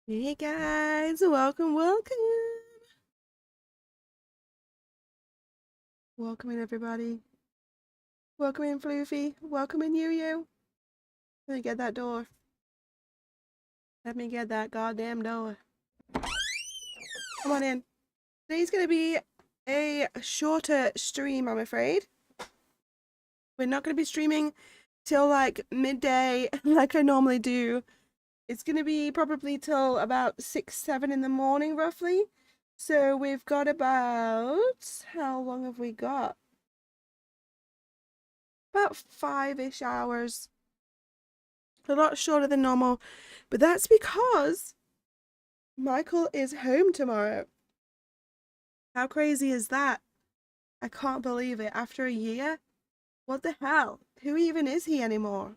Hey guys, welcome. Welcome in everybody. Welcome in Floofy. Welcome in Yu. Let me get that door. Let me get that goddamn door. Come on in. Today's gonna be a shorter stream, I'm afraid. We're not gonna be streaming till like midday, like I normally do. It's going to be probably till about 6, 7 in the morning, roughly. So we've got about, how long have we got? About 5-ish hours. A lot shorter than normal. But that's because Michael is home tomorrow. How crazy is that? I can't believe it. After a year? What the hell? Who even is he anymore?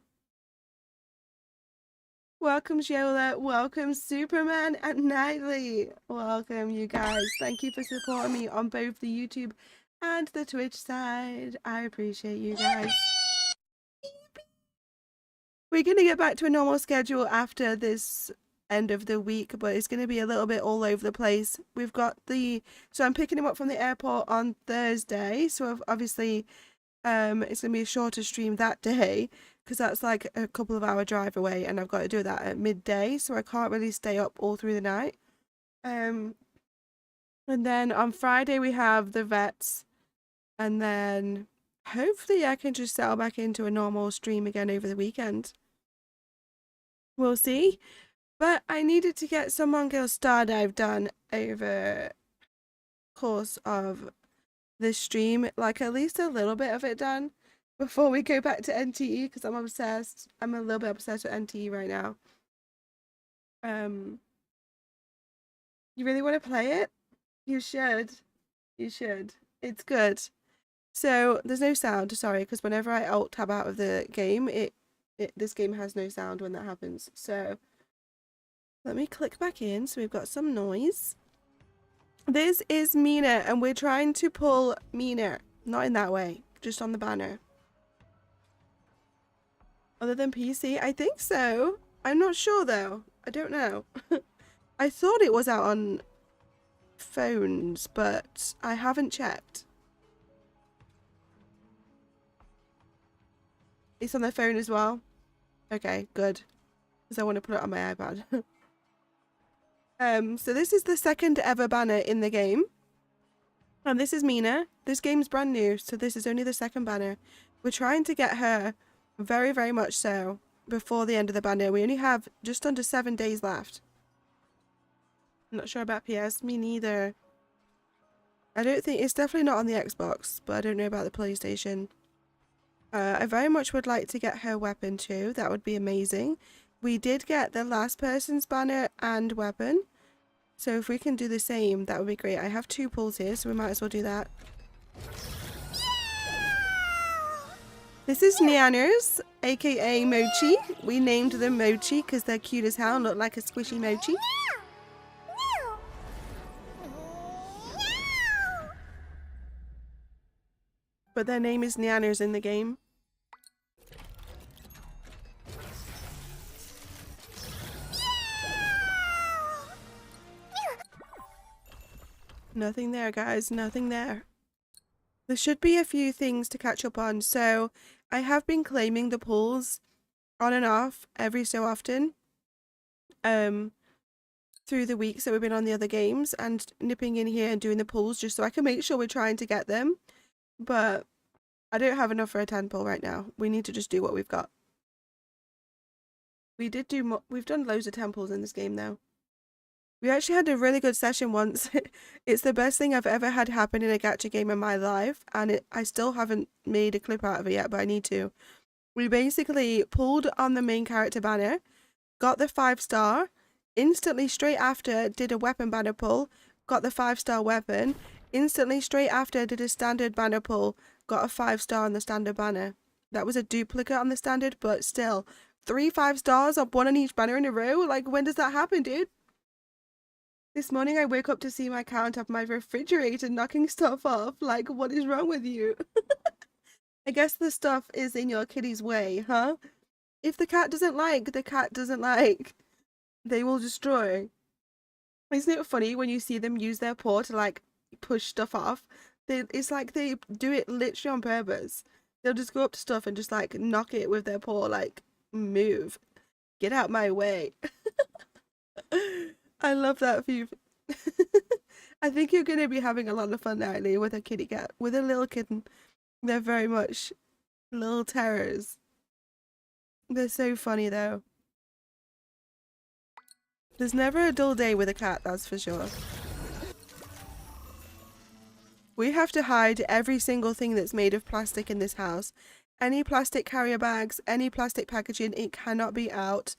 Welcome, Shola. Welcome, Superman and Nightly. Welcome, you guys. Thank you for supporting me on both the YouTube and the Twitch side. I appreciate you guys. We're going to get back to a normal schedule after this end of the week, but it's going to be a little bit all over the place. We've got so I'm picking him up from the airport on Thursday. So obviously, it's going to be a shorter stream that day because that's like a couple of hour drive away, and I've got to do that at midday, so I can't really stay up all through the night. And then on Friday we have the vets, and then hopefully I can just settle back into a normal stream again over the weekend. We'll see. But I needed to get some Mongol Stardive done over course of this stream, like at least a little bit of it done before we go back to NTE, because I'm obsessed. I'm a little bit obsessed with NTE right now. You really want to play it? You should. You should. It's good. So there's no sound, sorry, because whenever I alt tab out of the game, this game has no sound when that happens. So let me click back in so we've got some noise. This is Mina, and we're trying to pull Mina. Not in that way, just on the banner. Other than PC? I think so. I'm not sure though. I don't know. I thought it was out on phones, but I haven't checked. It's on the phone as well? Okay, good. Because I want to put it on my iPad. So this is the second ever banner in the game. And this is Mina. This game's brand new, so this is only the second banner. We're trying to get her very, very much so before the end of the banner. We only have just under 7 days left. I'm not sure about PS. Me neither. I don't think... It's definitely not on the Xbox, but I don't know about the PlayStation. I very much would like to get her weapon too. That would be amazing. We did get the last person's banner and weapon. So if we can do the same, that would be great. I have 2 pulls here, so we might as well do that. This is Nyanners, aka Mochi. We named them Mochi because they're cute as hell and look like a squishy mochi. But their name is Nyanners in the game. Nothing there, guys. Nothing there. There should be a few things to catch up on. So I have been claiming the pulls on and off every so often. Through the weeks that we've been on the other games and nipping in here and doing the pulls just so I can make sure we're trying to get them. But I don't have enough for a 10 pull right now. We need to just do what we've got. We did do we've done loads of 10 pulls in this game though. We actually had a really good session once. It's the best thing I've ever had happen in a gacha game in my life, and I still haven't made a clip out of it yet, but I need to. We basically pulled on the main character banner, got the 5-star, instantly straight after did a weapon banner pull, got the 5-star weapon, instantly straight after did a standard banner pull, got a 5-star on the standard banner. That was a duplicate on the standard, but still, 3 5-stars on one on each banner in a row? Like, when does that happen, dude? This morning I woke up to see my cat on top of my refrigerator knocking stuff off. Like, what is wrong with you? I guess the stuff is in your kitty's way, huh? If the cat doesn't like, the cat doesn't like. They will destroy. Isn't it funny when you see them use their paw to, like, push stuff off? It's like they do it literally on purpose. They'll just go up to stuff and just, like, knock it with their paw, like, move. Get out my way. I love that for you. I think you're going to be having a lot of fun, Nightly, with a kitty cat. With a little kitten. They're very much little terrors. They're so funny though. There's never a dull day with a cat, that's for sure. We have to hide every single thing that's made of plastic in this house. Any plastic carrier bags, any plastic packaging, it cannot be out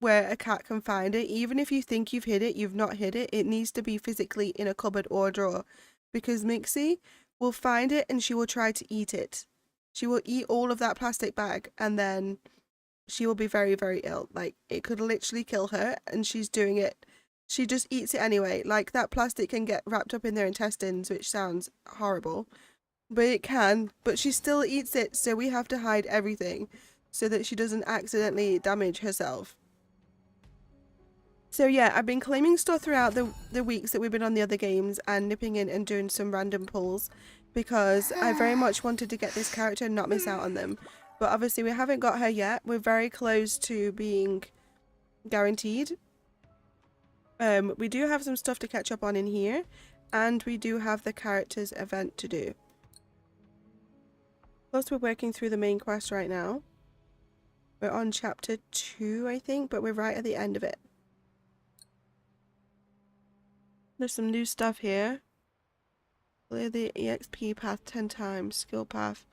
where a cat can find it. Even if you think you've hid it, you've not hid it. It needs to be physically in a cupboard or a drawer. Because Mixie will find it and she will try to eat it. She will eat all of that plastic bag and then she will be very, very ill. Like, it could literally kill her, and she's doing it. She just eats it anyway. Like, that plastic can get wrapped up in their intestines, which sounds horrible. But it can. But she still eats it, so we have to hide everything so that she doesn't accidentally damage herself. So yeah, I've been claiming stuff throughout the weeks that we've been on the other games and nipping in and doing some random pulls because I very much wanted to get this character and not miss out on them. But obviously we haven't got her yet. We're very close to being guaranteed. We do have some stuff to catch up on in here, and we do have the characters event to do. Plus we're working through the main quest right now. We're on chapter 2, I think, but we're right at the end of it. There's some new stuff here. Clear the EXP path 10 times. Skill path.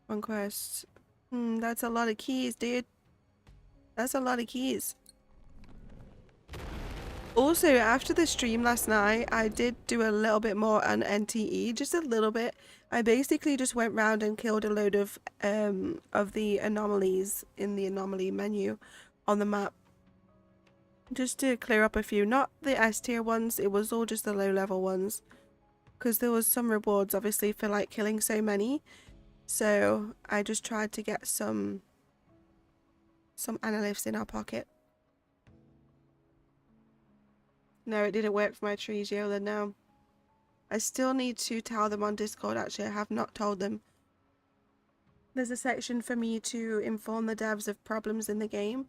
Conquest. That's a lot of keys, dude. That's a lot of keys. Also, after the stream last night, I did do a little bit more on NTE. Just a little bit. I basically just went round and killed a load of the anomalies in the anomaly menu on the map. Just to clear up a few, not the S tier ones, it was all just the low level ones. Because there was some rewards obviously for like killing so many. So I just tried to get some analysts in our pocket. No, it didn't work for my trees, Yola, no. I still need to tell them on Discord, actually, I have not told them. There's a section for me to inform the devs of problems in the game,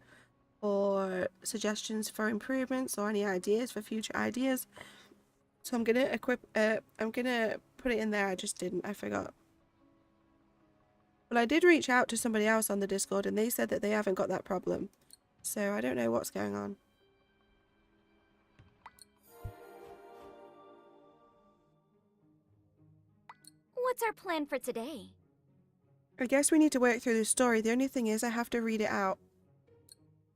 or suggestions for improvements, or any ideas for future ideas. So I'm gonna put it in there. I just didn't, I forgot. But I did reach out to somebody else on the Discord and they said that they haven't got that problem. So I don't know what's going on. What's our plan for today? I guess we need to work through the story. The only thing is I have to read it out.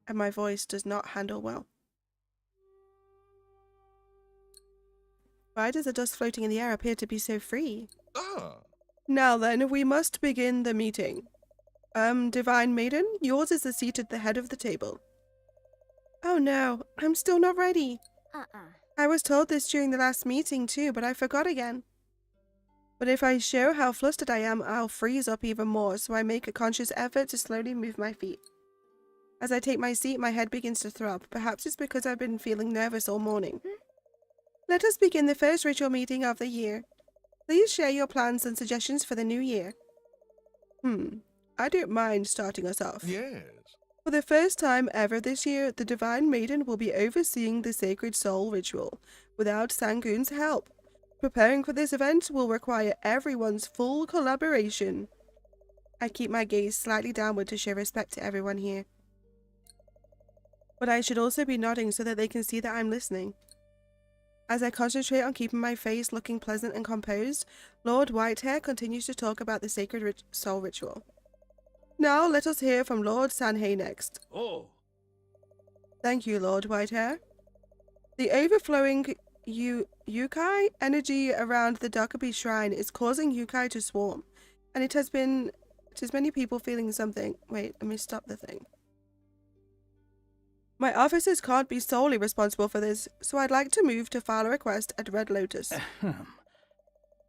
And my voice does not handle well. Why does the dust floating in the air appear to be so free? Now then, we must begin the meeting. Divine Maiden, yours is the seat at the head of the table. Oh no, I'm still not ready. I was told this during the last meeting too, but I forgot again. But if I show how flustered I am, I'll freeze up even more, so I make a conscious effort to slowly move my feet. As I take my seat, my head begins to throb. Perhaps it's because I've been feeling nervous all morning. Let us begin the first ritual meeting of the year. Please share your plans and suggestions for the new year. I don't mind starting us off. Yes. For the first time ever this year, the Divine Maiden will be overseeing the Sacred Soul ritual, without Sangoon's help. Preparing for this event will require everyone's full collaboration. I keep my gaze slightly downward to show respect to everyone here. But I should also be nodding so that they can see that I'm listening. As I concentrate on keeping my face looking pleasant and composed, Lord Whitehair continues to talk about the Sacred Soul ritual. Now let us hear from Lord Sanhei next. Oh. Thank you, Lord Whitehair. The overflowing Yukai energy around the Dokubi Shrine is causing Yukai to swarm, and it has many people feeling something. Wait, let me stop the thing. My officers can't be solely responsible for this, so I'd like to move to file a request at Red Lotus.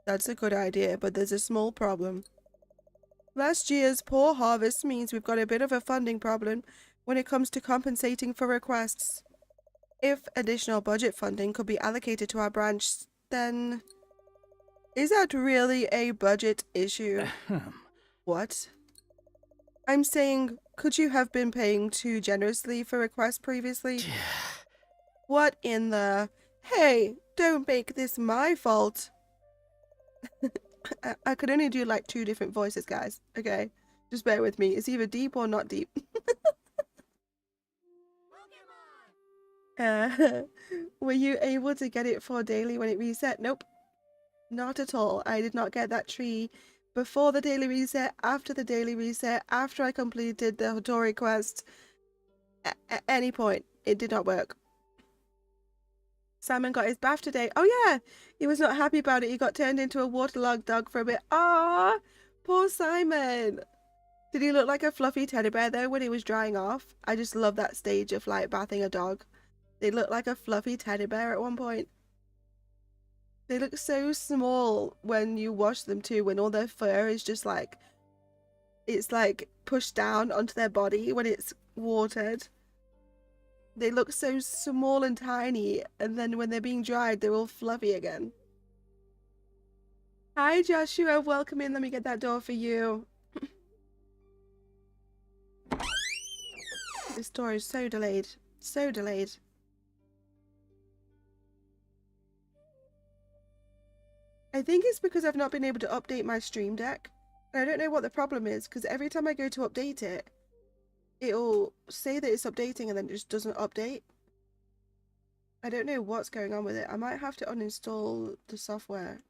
That's a good idea, but there's a small problem. Last year's poor harvest means we've got a bit of a funding problem when it comes to compensating for requests. If additional budget funding could be allocated to our branch, then... Is that really a budget issue? What? I'm saying, could you have been paying too generously for requests previously? What in the... Hey, don't make this my fault. I could only do like 2 different voices, guys. Okay? Just bear with me. It's either deep or not deep. Were you able to get it for daily when it reset? Nope. Not at all. I did not get that tree before the daily reset, after the daily reset, after I completed the Hattori quest. At any point, it did not work. Simon got his bath today. Oh yeah, he was not happy about it. He got turned into a waterlogged dog for a bit. Ah, poor Simon. Did he look like a fluffy teddy bear though when he was drying off? I just love that stage of like bathing a dog. They look like a fluffy teddy bear at one point. They look so small when you wash them too, when all their fur is just like, it's like pushed down onto their body when it's watered. They look so small and tiny, and then when they're being dried, they're all fluffy again. Hi Joshua, welcome in. Let me get that door for you. This door is so delayed. So delayed. I think it's because I've not been able to update my stream deck. And I don't know what the problem is, because every time I go to update it, it'll say that it's updating and then it just doesn't update. I don't know what's going on with it. I might have to uninstall the software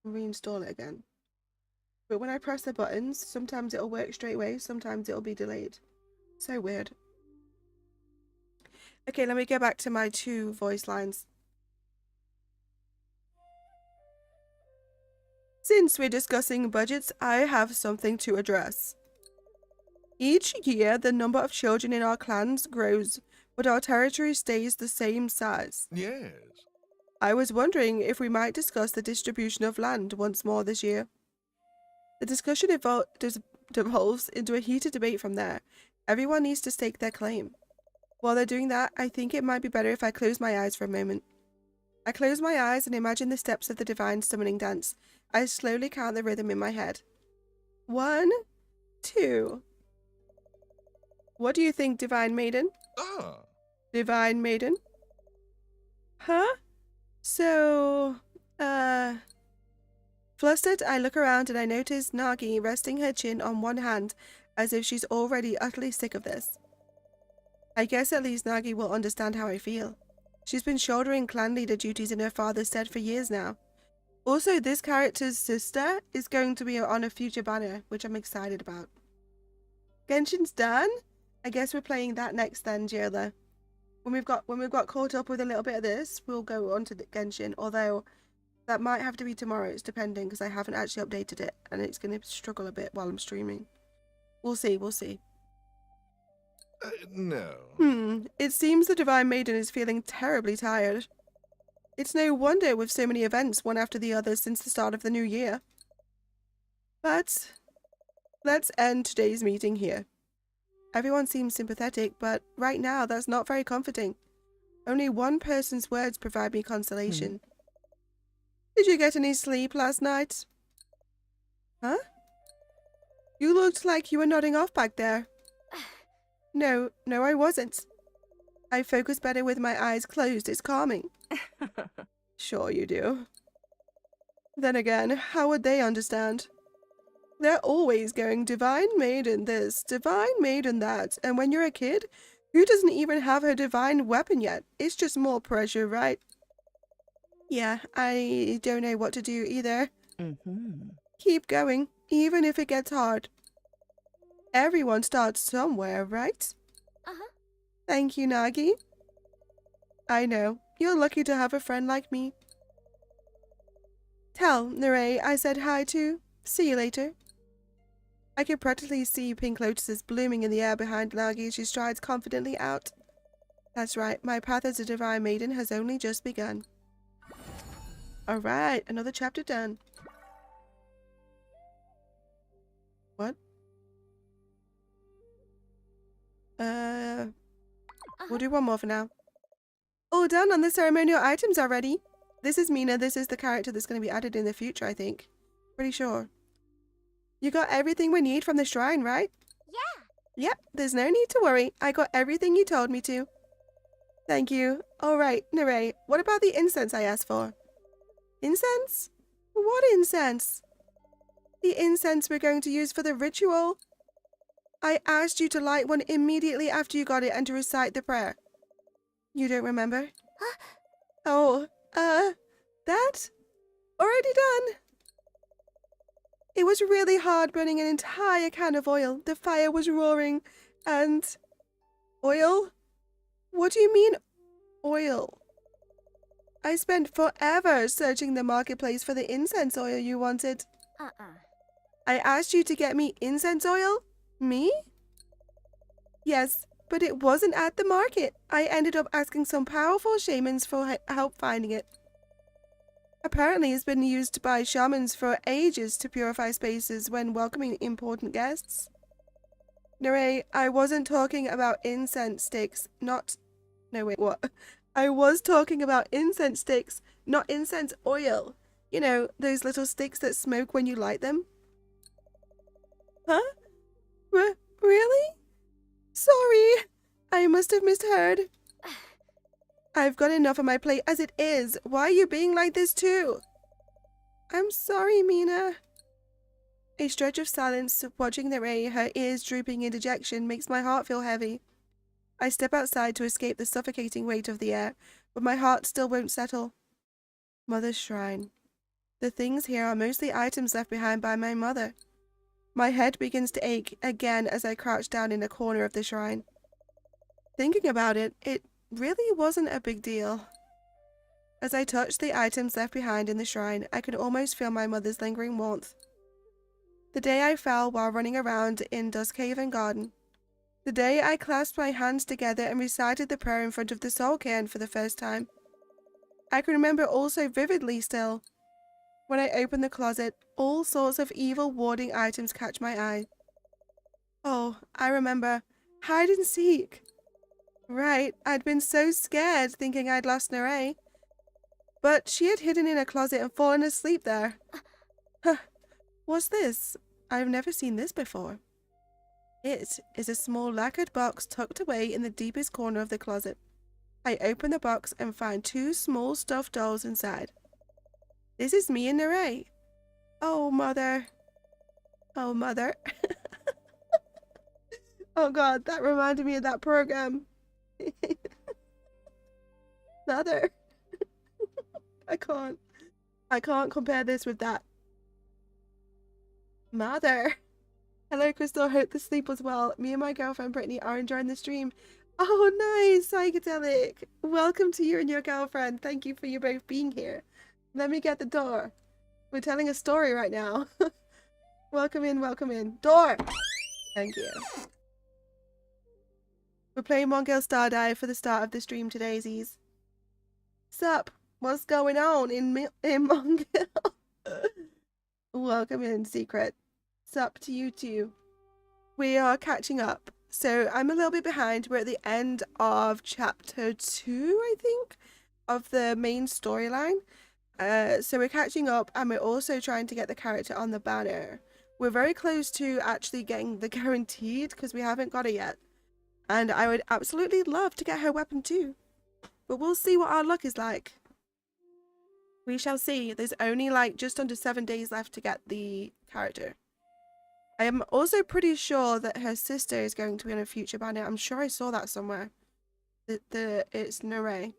and reinstall it again. But when I press the buttons, sometimes it'll work straight away, sometimes it'll be delayed. So weird. Okay, let me go back to my 2 voice lines. Since we're discussing budgets, I have something to address. Each year, the number of children in our clans grows, but our territory stays the same size. Yes. I was wondering if we might discuss the distribution of land once more this year. The discussion devolves into a heated debate from there. Everyone needs to stake their claim. While they're doing that, I think it might be better if I close my eyes for a moment. I close my eyes and imagine the steps of the divine summoning dance. I slowly count the rhythm in my head. 1, 2. What do you think, Divine Maiden? Ah. Divine Maiden? Huh? So, Flustered, I look around and I notice Nagi resting her chin on one hand as if she's already utterly sick of this. I guess at least Nagi will understand how I feel. She's been shouldering clan leader duties in her father's stead for years now. Also, this character's sister is going to be on a future banner, which I'm excited about. Genshin's done? I guess we're playing that next then, Jiola. When we've got caught up with a little bit of this, we'll go on to the Genshin, although that might have to be tomorrow, it's depending, because I haven't actually updated it, and it's going to struggle a bit while I'm streaming. We'll see, we'll see. No. It seems the Divine Maiden is feeling terribly tired. It's no wonder with so many events one after the other since the start of the new year. But let's end today's meeting here. Everyone seems sympathetic, but right now that's not very comforting. Only one person's words provide me consolation. Did you get any sleep last night? Huh? You looked like you were nodding off back there. No, I wasn't. I focus better with my eyes closed. It's calming. Sure you do. Then again, how would they understand? They're always going Divine Maiden this, Divine Maiden that, and when you're a kid, who doesn't even have her divine weapon yet? It's just more pressure, right? Yeah, I don't know what to do either. Keep going, even if it gets hard. Everyone starts somewhere, right? Uh-huh. Thank you, Nagi. I know. You're lucky to have a friend like me. Tell Nere I said hi to. See you later. I can practically see pink lotuses blooming in the air behind Nagi as she strides confidently out. That's right, my path as a Divine Maiden has only just begun. Alright, another chapter done. What? We'll do one more for now. All done on the ceremonial items already. This is Mina. This is the character that's going to be added in the future, I think. Pretty sure. You got everything we need from the shrine, right? Yeah. Yep, there's no need to worry. I got everything you told me to. Thank you. Alright, Nere, what about the incense I asked for? Incense? What incense? The incense we're going to use for the ritual. I asked you to light one immediately after you got it and to recite the prayer. You don't remember? Oh, that? Already done. It was really hard burning an entire can of oil. The fire was roaring and... Oil? What do you mean, oil? I spent forever searching the marketplace for the incense oil you wanted. I asked you to get me incense oil? Me? Yes, but it wasn't at the market. I ended up asking some powerful shamans for help finding it. Apparently it's been used by shamans for ages to purify spaces when welcoming important guests. Nare, I wasn't talking about incense sticks, not... No, wait, what? I was talking about incense sticks, not incense oil. You know, those little sticks that smoke when you light them. Huh? Really? Sorry. I must have misheard. I've got enough on my plate as it is. Why are you being like this too? I'm sorry, Mina. A stretch of silence, watching Nare, her ears drooping in dejection, makes my heart feel heavy. I step outside to escape the suffocating weight of the air, but my heart still won't settle. Mother's shrine. The things here are mostly items left behind by my mother. My head begins to ache again as I crouch down in a corner of the shrine. Thinking about it, it really wasn't a big deal. As I touch the items left behind in the shrine, I can almost feel my mother's lingering warmth. The day I fell while running around in Duskhaven Garden. The day I clasped my hands together and recited the prayer in front of the soul cairn for the first time. I can remember all so vividly still. When I open the closet, all sorts of evil warding items catch my eye. Oh, I remember. Hide and seek. Right, I'd been so scared thinking I'd lost Nare. But she had hidden in a closet and fallen asleep there. Huh. What's this? I've never seen this before. It is a small lacquered box tucked away in the deepest corner of the closet. I open the box and find two small stuffed dolls inside. This is me and Nare. Oh, Mother. Oh, Mother. Oh, God, that reminded me of that program. Mother. I can't compare this with that. Mother. Hello, Crystal. Hope the sleep was well. Me and my girlfriend Brittany are enjoying the stream. Oh, nice, psychedelic. Welcome to you and your girlfriend. Thank you for you both being here. Let me get the door. We're telling a story right now. Welcome in, welcome in. Door! Thank you. We're playing One Girl Star Dive for the start of the stream today, Z's. Sup? What's going on in Mongol? Welcome in, Secret. Sup to you too. We are catching up. So I'm a little bit behind. We're at the end of chapter 2, I think, of the main storyline. So we're catching up and we're also trying to get the character on the banner. We're very close to actually getting the guaranteed because we haven't got it yet. And I would absolutely love to get her weapon too. But we'll see what our luck is like. We shall see. There's only like just under 7 days left to get the character. I am also pretty sure that her sister is going to be on a future banner. I'm sure I saw that somewhere. It's Nare.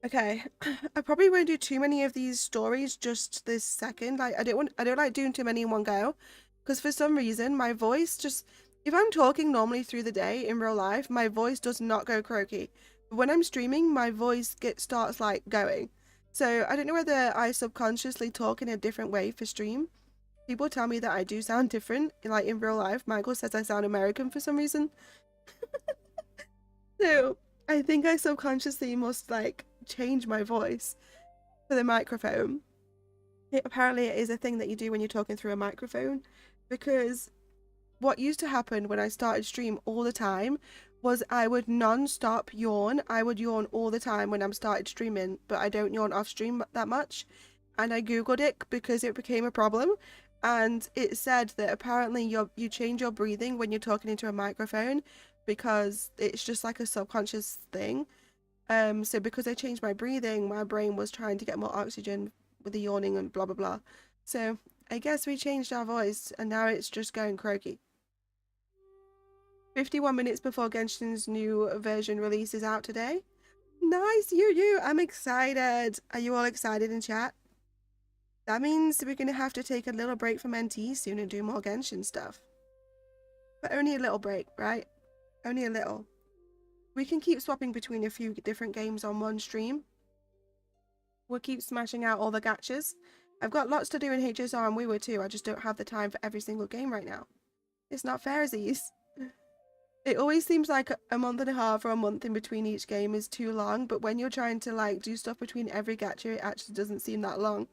Okay, I probably won't do too many of these stories just this second. Like I don't like doing too many in one go, because for some reason my voice just, if I'm talking normally through the day in real life, my voice does not go croaky. But when I'm streaming, my voice starts like going. So I don't know whether I subconsciously talk in a different way for stream. People tell me that I do sound different, like in real life. Michael says I sound American for some reason. So I think I subconsciously must like change my voice for the microphone. Apparently it is a thing that you do when you're talking through a microphone, because what used to happen when I started stream all the time was I would non-stop yawn. I would yawn all the time when I'm started streaming, but I don't yawn off stream that much. And I googled it because it became a problem, and it said that apparently you change your breathing when you're talking into a microphone because it's just like a subconscious thing. So because I changed my breathing, my brain was trying to get more oxygen with the yawning and blah blah blah. So I guess we changed our voice and now it's just going croaky. 51 minutes before Genshin's new version releases out today. Nice, you. I'm excited. Are you all excited in chat? That means we're going to have to take a little break from NT soon and do more Genshin stuff. But only a little break, right? Only a little. We can keep swapping between a few different games on one stream. We'll keep smashing out all the gachas. I've got lots to do in HSR and we were too. I just don't have the time for every single game right now. It's not fair, Aziz. It always seems like a month and a half or a month in between each game is too long, but when you're trying to like do stuff between every gacha, it actually doesn't seem that long.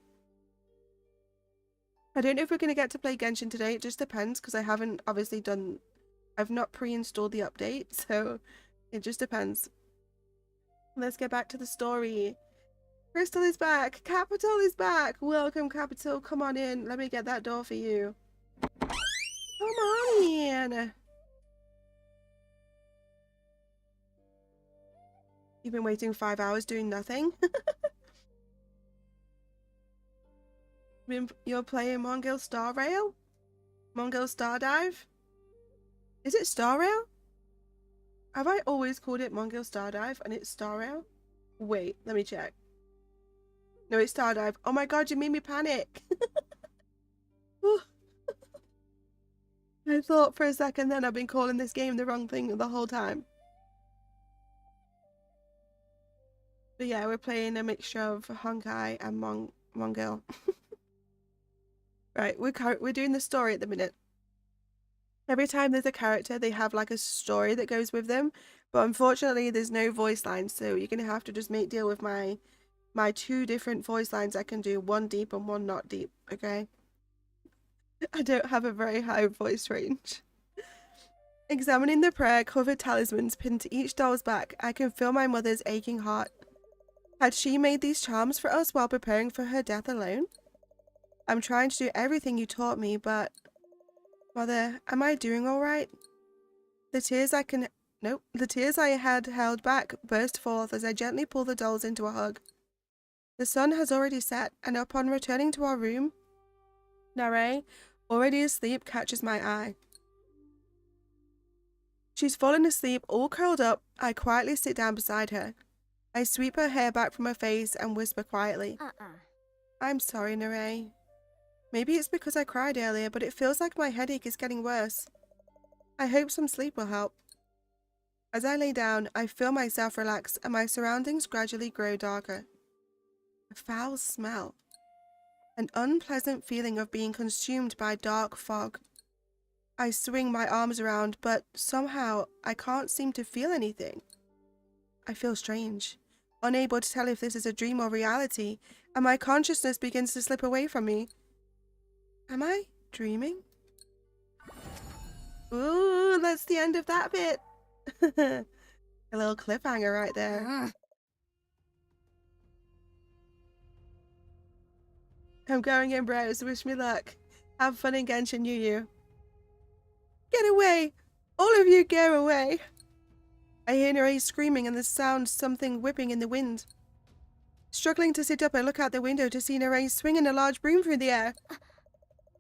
I don't know if we're going to get to play Genshin today. It just depends because I haven't obviously done... I've not pre-installed the update, so it just depends. Let's get back to the story. Crystal is back. Capital is back. Welcome, Capital. Come on in. Let me get that door for you. Come on in. You've been waiting 5 hours doing nothing? You're playing Mongol Star Rail? Mongol Star Dive? Is it Star Rail? Have I always called it Mongol Star Dive and it's Star Rail? Wait, let me check. No, it's Star Dive. Oh my god, you made me panic. I thought for a second then I've been calling this game the wrong thing the whole time. But yeah, we're playing a mixture of Honkai and Mongol. Right, we're doing the story at the minute. Every time there's a character, they have like a story that goes with them. But unfortunately, there's no voice lines, so you're going to have to just make deal with my two different voice lines I can do, one deep and one not deep, okay? I don't have a very high voice range. Examining the prayer-covered talismans pinned to each doll's back, I can feel my mother's aching heart. Had she made these charms for us while preparing for her death alone? I'm trying to do everything you taught me, but... Mother, am I doing all right? The tears I had held back burst forth as I gently pulled the dolls into a hug. The sun has already set, and upon returning to our room, Nare, already asleep, catches my eye. She's fallen asleep, all curled up. I quietly sit down beside her. I sweep her hair back from her face and whisper quietly. I'm sorry, Nare. Maybe it's because I cried earlier, but it feels like my headache is getting worse. I hope some sleep will help. As I lay down, I feel myself relax and my surroundings gradually grow darker. A foul smell. An unpleasant feeling of being consumed by dark fog. I swing my arms around, but somehow I can't seem to feel anything. I feel strange, unable to tell if this is a dream or reality, and my consciousness begins to slip away from me. Am I dreaming? Ooh, that's the end of that bit. A little cliffhanger right there. I'm going in, bros. Wish me luck. Have fun in Genshin, you. Get away! All of you get away! I hear Nare screaming and the sound something whipping in the wind. Struggling to sit up, I look out the window to see Nare swinging a large broom through the air.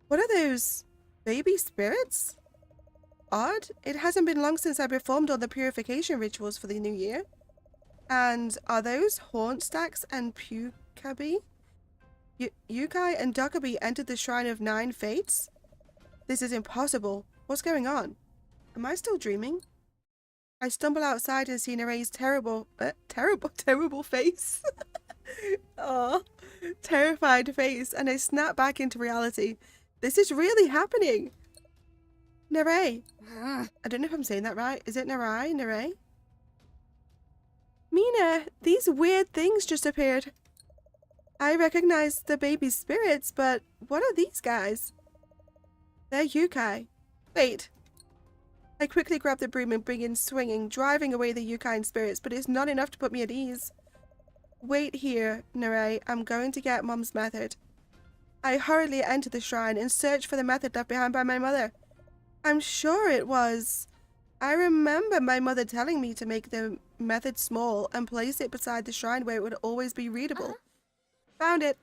What are those? Baby spirits? Odd. It hasn't been long since I performed all the purification rituals for the new year. And are those Haunt Stacks and Pukabi? Yukai and Dokubi entered the Shrine of Nine Fates? This is impossible. What's going on? Am I still dreaming? I stumble outside and see Nare's terrible face. Oh, terrified face, and I snap back into reality. This is really happening. Nare. I don't know if I'm saying that right. Is it Nare? Nare? Mina, these weird things just appeared. I recognize the baby spirits, but what are these guys? They're Yukai. Wait. I quickly grab the broom and begin swinging, driving away the Yukai spirits, but it's not enough to put me at ease. Wait here, Nare. I'm going to get Mom's method. I hurriedly enter the shrine and search for the method left behind by my mother. I'm sure it was. I remember my mother telling me to make the method small and place it beside the shrine where it would always be readable. Found it.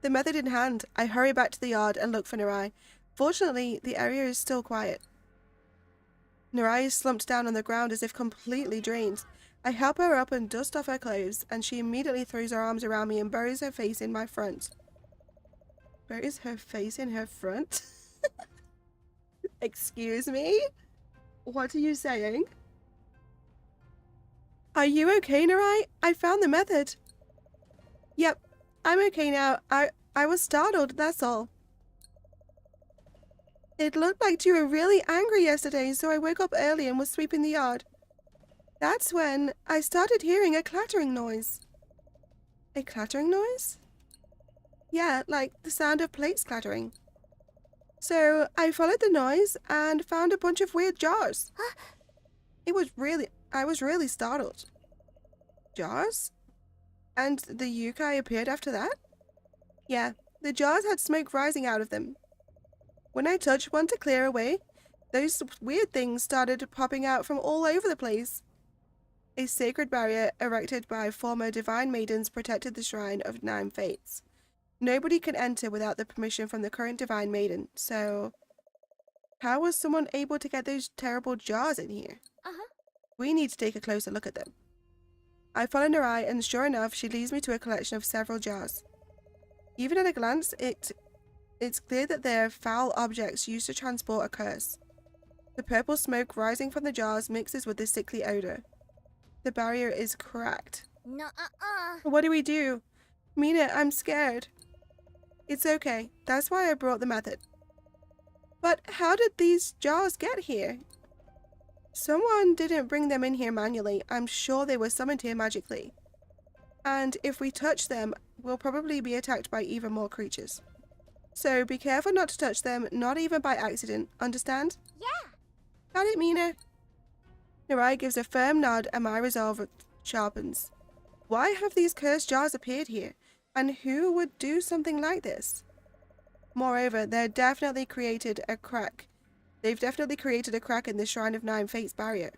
The method in hand, I hurry back to the yard and look for Nare. Fortunately, the area is still quiet. Narai is slumped down on the ground as if completely drained. I help her up and dust off her clothes, and she immediately throws her arms around me and buries her face in my front. Buries her face in her front? Excuse me? What are you saying? Are you okay, Narai? I found the method. Yep, I'm okay now. I was startled, that's all. It looked like you were really angry yesterday, so I woke up early and was sweeping the yard. That's when I started hearing a clattering noise. A clattering noise? Yeah, like the sound of plates clattering. So I followed the noise and found a bunch of weird jars. I was really startled. Jars? And the yokai appeared after that? Yeah, the jars had smoke rising out of them. When I touched one to clear away, those weird things started popping out from all over the place. A sacred barrier erected by former divine maidens protected the shrine of 9 fates. Nobody could enter without the permission from the current divine maiden, so how was someone able to get those terrible jars in here? We need to take a closer look at them. I follow Narai, and sure enough, she leads me to a collection of several jars. Even at a glance, it's clear that they're foul objects used to transport a curse. The purple smoke rising from the jars mixes with the sickly odor. The barrier is cracked. What do we do? Mina, I'm scared. It's okay. That's why I brought the method. But how did these jars get here? Someone didn't bring them in here manually. I'm sure they were summoned here magically. And if we touch them, we'll probably be attacked by even more creatures. So be careful not to touch them, not even by accident. Understand? Yeah. Got it, Mina? Narai gives a firm nod and my resolve sharpens. Why have these cursed jars appeared here? And who would do something like this? Moreover, they've definitely created a crack in the Shrine of 9 Fates barrier.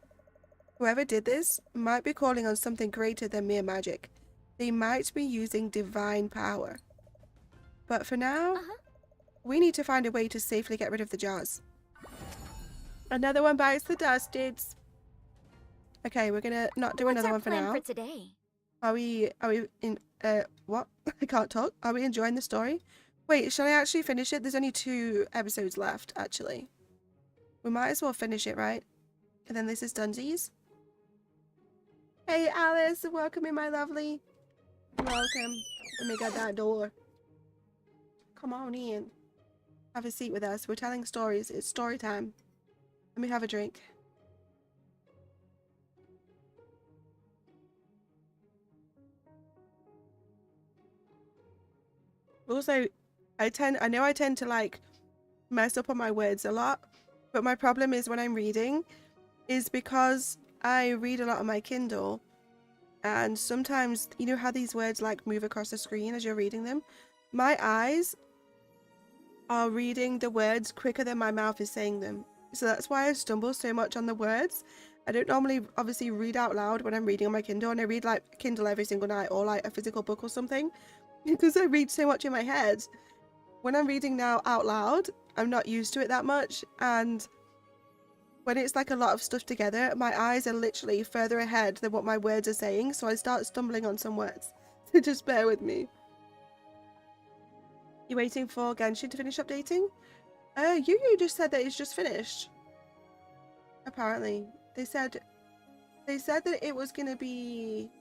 Whoever did this might be calling on something greater than mere magic. They might be using divine power. But for now, we need to find a way to safely get rid of the jars. Another one bites the dust, dudes. Okay, we're gonna not do another one for now. What's our plan for today? Are we in, what? I can't talk. Are we enjoying the story? Wait, shall I actually finish it? There's only 2 episodes left, actually. We might as well finish it, right? And then this is Dunsies. Hey, Alice, welcome in, my lovely. Welcome. Let me get that door. Come on in. Have a seat with us. We're telling stories. It's story time. Let me have a drink. Also, I know I tend to like mess up on my words a lot, but my problem is when I'm reading is because I read a lot on my Kindle, and sometimes, you know how these words like move across the screen as you're reading them? My eyes are reading the words quicker than my mouth is saying them. So that's why I stumble so much on the words. I don't normally obviously read out loud when I'm reading on my Kindle, and I read like Kindle every single night or like a physical book or something because I read so much in my head. When I'm reading now out loud, I'm not used to it that much, and when it's like a lot of stuff together, my eyes are literally further ahead than what my words are saying, so I start stumbling on some words. So just bear with me. You waiting for Genshin to finish updating? You just said that it's just finished. Apparently. They said that it was gonna be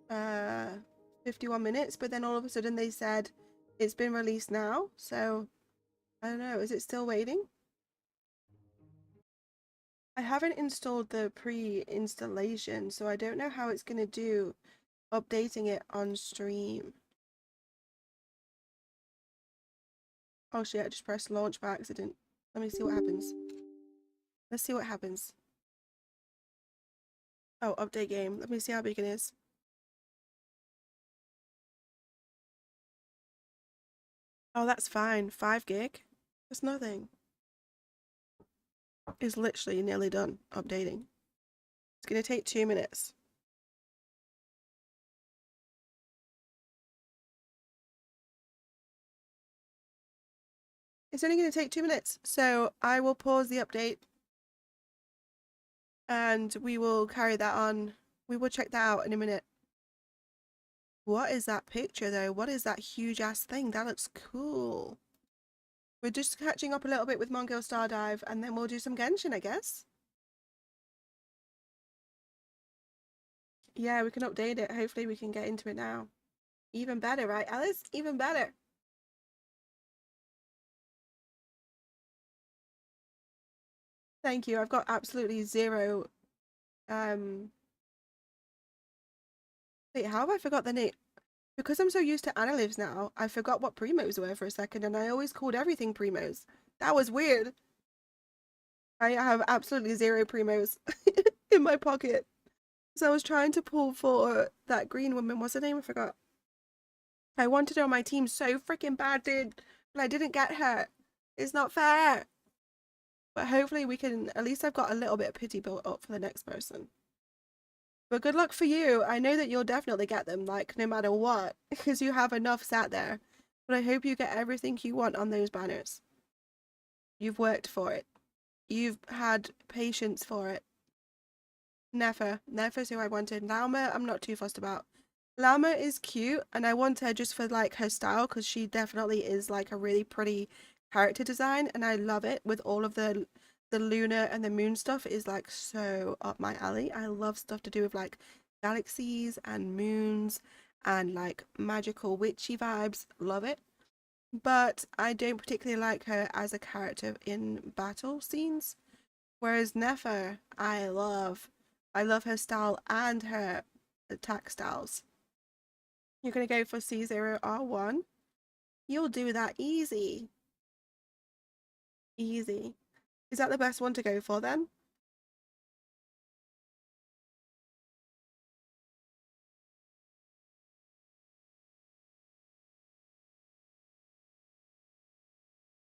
51 minutes, but then all of a sudden they said it's been released now, so I don't know, is it still waiting? I haven't installed the pre-installation, so I don't know how it's gonna do updating it on stream. Oh shit, I just pressed launch by accident. Let me see what happens. Let's see what happens. Oh, update game. Let me see how big it is. Oh, that's fine. 5 gig. That's nothing. It's literally nearly done updating. It's gonna take 2 minutes. It's only going to take 2 minutes, so I will pause the update and we will carry that on. We will check that out in a minute. What is that picture though? What is that huge ass thing? That looks cool. We're just catching up a little bit with Mongol Stardive and then we'll do some Genshin, I guess. Yeah, we can update it. Hopefully we can get into it now. Even better, right, Alice? Even better. Thank you. I've got absolutely zero. Wait, how have I forgot the name? Because I'm so used to Anilives now, I forgot what primos were for a second, and I always called everything primos. That was weird. I have absolutely zero primos in my pocket. So I was trying to pull for that green woman. What's her name? I forgot. I wanted her on my team so freaking bad, dude, but I didn't get her. It's not fair. But hopefully we can, at least I've got a little bit of pity built up for the next person. But good luck for you. I know that you'll definitely get them, like, no matter what, because you have enough sat there. But I hope you get everything you want on those banners. You've worked for it. You've had patience for it. Nefer's who I wanted. Lauma, I'm not too fussed about. Lauma is cute, and I want her just for, like, her style, because she definitely is, like, a really pretty character design, and I love it with all of the lunar and the moon stuff is like so up my alley. I love stuff to do with like galaxies and moons and like magical witchy vibes. Love it. But I don't particularly like her as a character in battle scenes. Whereas Nefer, I love. I love her style and her attack styles. You're gonna go for C0R1. You'll do that easy. Easy. Is that the best one to go for then?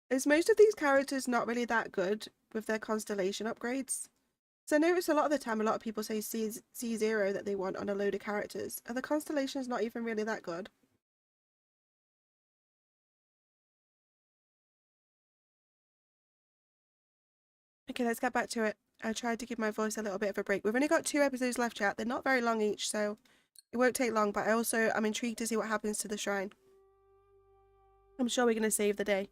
Is most of these characters not really that good with their constellation upgrades? So I notice a lot of the time a lot of people say C0 that they want on a load of characters. Are the constellations not even really that good? Okay, let's get back to it. I tried to give my voice a little bit of a break. We've only got 2 episodes left, chat. They're not very long each, so it won't take long, but I'm intrigued to see what happens to the shrine. I'm sure we're going to save the day.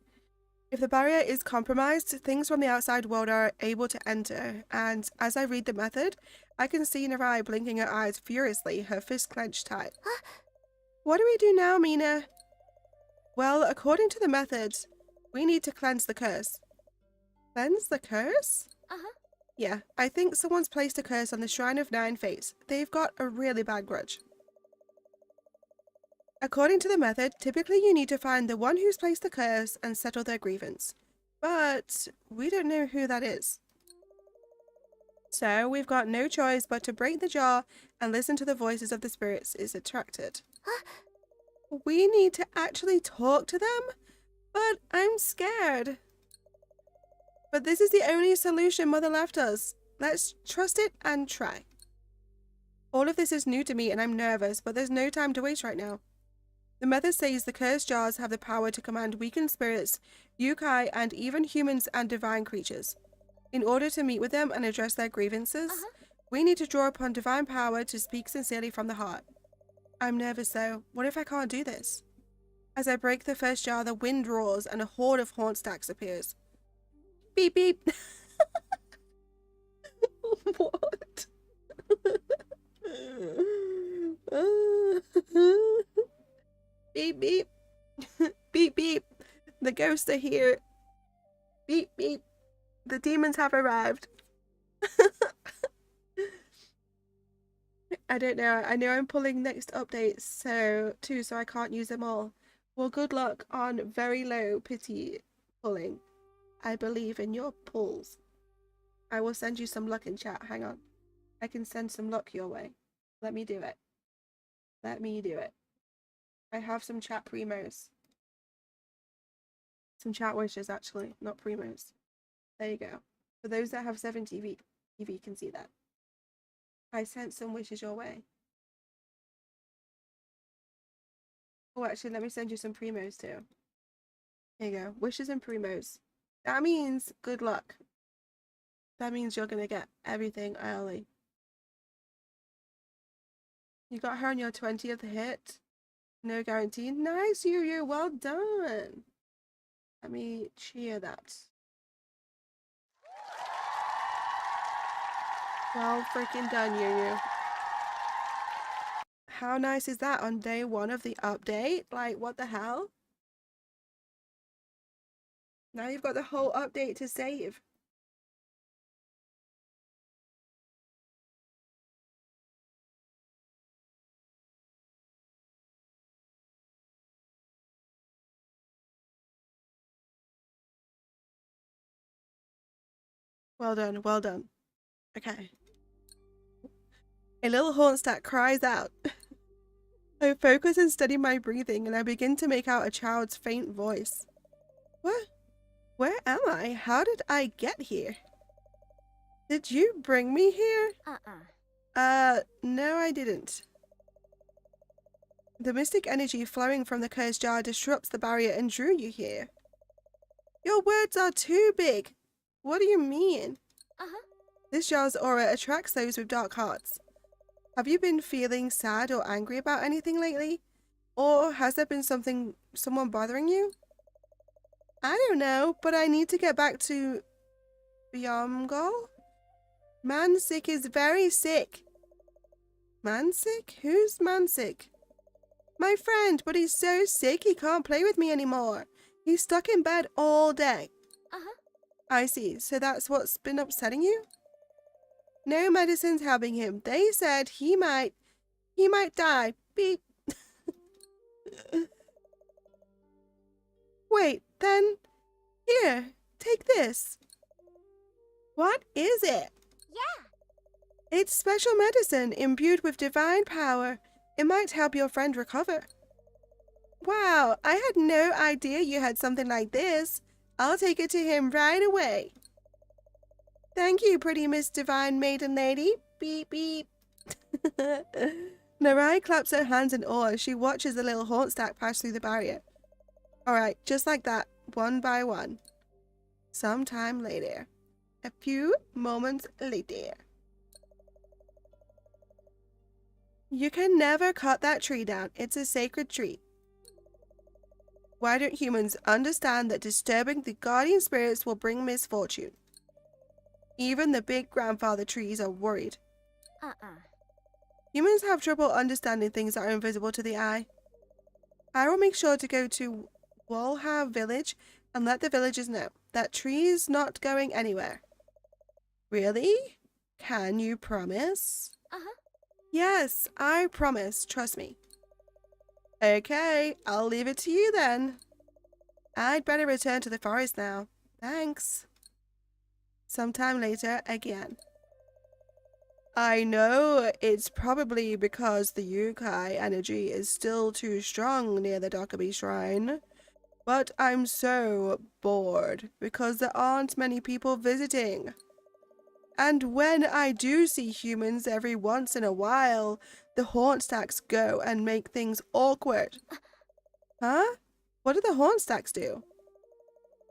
If the barrier is compromised, things from the outside world are able to enter, and as I read the method, I can see Narai blinking her eyes furiously, her fist clenched tight. What do we do now, Mina? Well, according to the method, we need to cleanse the curse. Cleanse the curse? Uh-huh. Yeah, I think someone's placed a curse on the Shrine of Nine Fates. They've got a really bad grudge. According to the method, typically you need to find the one who's placed the curse and settle their grievance. But we don't know who that is. So we've got no choice but to break the jar and listen to the voices of the spirits is attracted. We need to actually talk to them? But I'm scared. But this is the only solution Mother left us. Let's trust it and try. All of this is new to me and I'm nervous, but there's no time to waste right now. The method says the cursed jars have the power to command weakened spirits, yokai, and even humans and divine creatures. In order to meet with them and address their grievances, we need to draw upon divine power to speak sincerely from the heart. I'm nervous though. What if I can't do this? As I break the first jar, the wind roars and a horde of haunt stacks appears. Beep beep. What? Beep beep. Beep beep. The ghosts are here. Beep beep. The demons have arrived. I don't know. I know I'm pulling next updates so I can't use them all. Well, good luck on very low pity pulling. I believe in your pulls. I will send you some luck in chat. Hang on. I can send some luck your way. Let me do it. Let me do it. I have some chat primos. Some chat wishes, actually, not primos. There you go. For those that have 7TV, TV can see that. I sent some wishes your way. Oh, actually, let me send you some primos too. Here you go. Wishes and primos. That means good luck. That means you're gonna get everything early. You got her on your 20th hit. No guarantee. Nice, you. Well done. Let me cheer that. Well freaking done, you. How nice is that on day 1 of the update? Like, what the hell? Now you've got the whole update to save. Well done, well done. Okay. A little hornstack cries out. I focus and study my breathing, and I begin to make out a child's faint voice. What? Where am I? How did I get here? Did you bring me here? No, I didn't. The mystic energy flowing from the cursed jar disrupts the barrier and drew you here. Your words are too big. What do you mean? This jar's aura attracts those with dark hearts. Have you been feeling sad or angry about anything lately? Or has there been someone bothering you? I don't know, but I need to get back to Byamgol. Mansick is very sick. Mansick? Who's Mansick? My friend, but he's so sick he can't play with me anymore. He's stuck in bed all day. I see, so that's what's been upsetting you? No medicine's helping him. They said he might die. Beep. Wait, then, here, take this. What is it? Yeah. It's special medicine imbued with divine power. It might help your friend recover. Wow, I had no idea you had something like this. I'll take it to him right away. Thank you, pretty Miss Divine Maiden Lady. Beep, beep. Narai claps her hands in awe as she watches the little hornstack pass through the barrier. Alright, just like that, one by one. Sometime later. A few moments later. You can never cut that tree down. It's a sacred tree. Why don't humans understand that disturbing the guardian spirits will bring misfortune? Even the big grandfather trees are worried. Humans have trouble understanding things that are invisible to the eye. I will make sure to go to Walha village and let the villagers know that tree's not going anywhere. Really? Can you promise? Yes, I promise. Trust me. Okay, I'll leave it to you then. I'd better return to the forest now. Thanks. Sometime later again. I know it's probably because the yokai energy is still too strong near the Dokkaebi shrine, but I'm so bored because there aren't many people visiting. And when I do see humans every once in a while, the hornstacks go and make things awkward. Huh? What do the hornstacks do?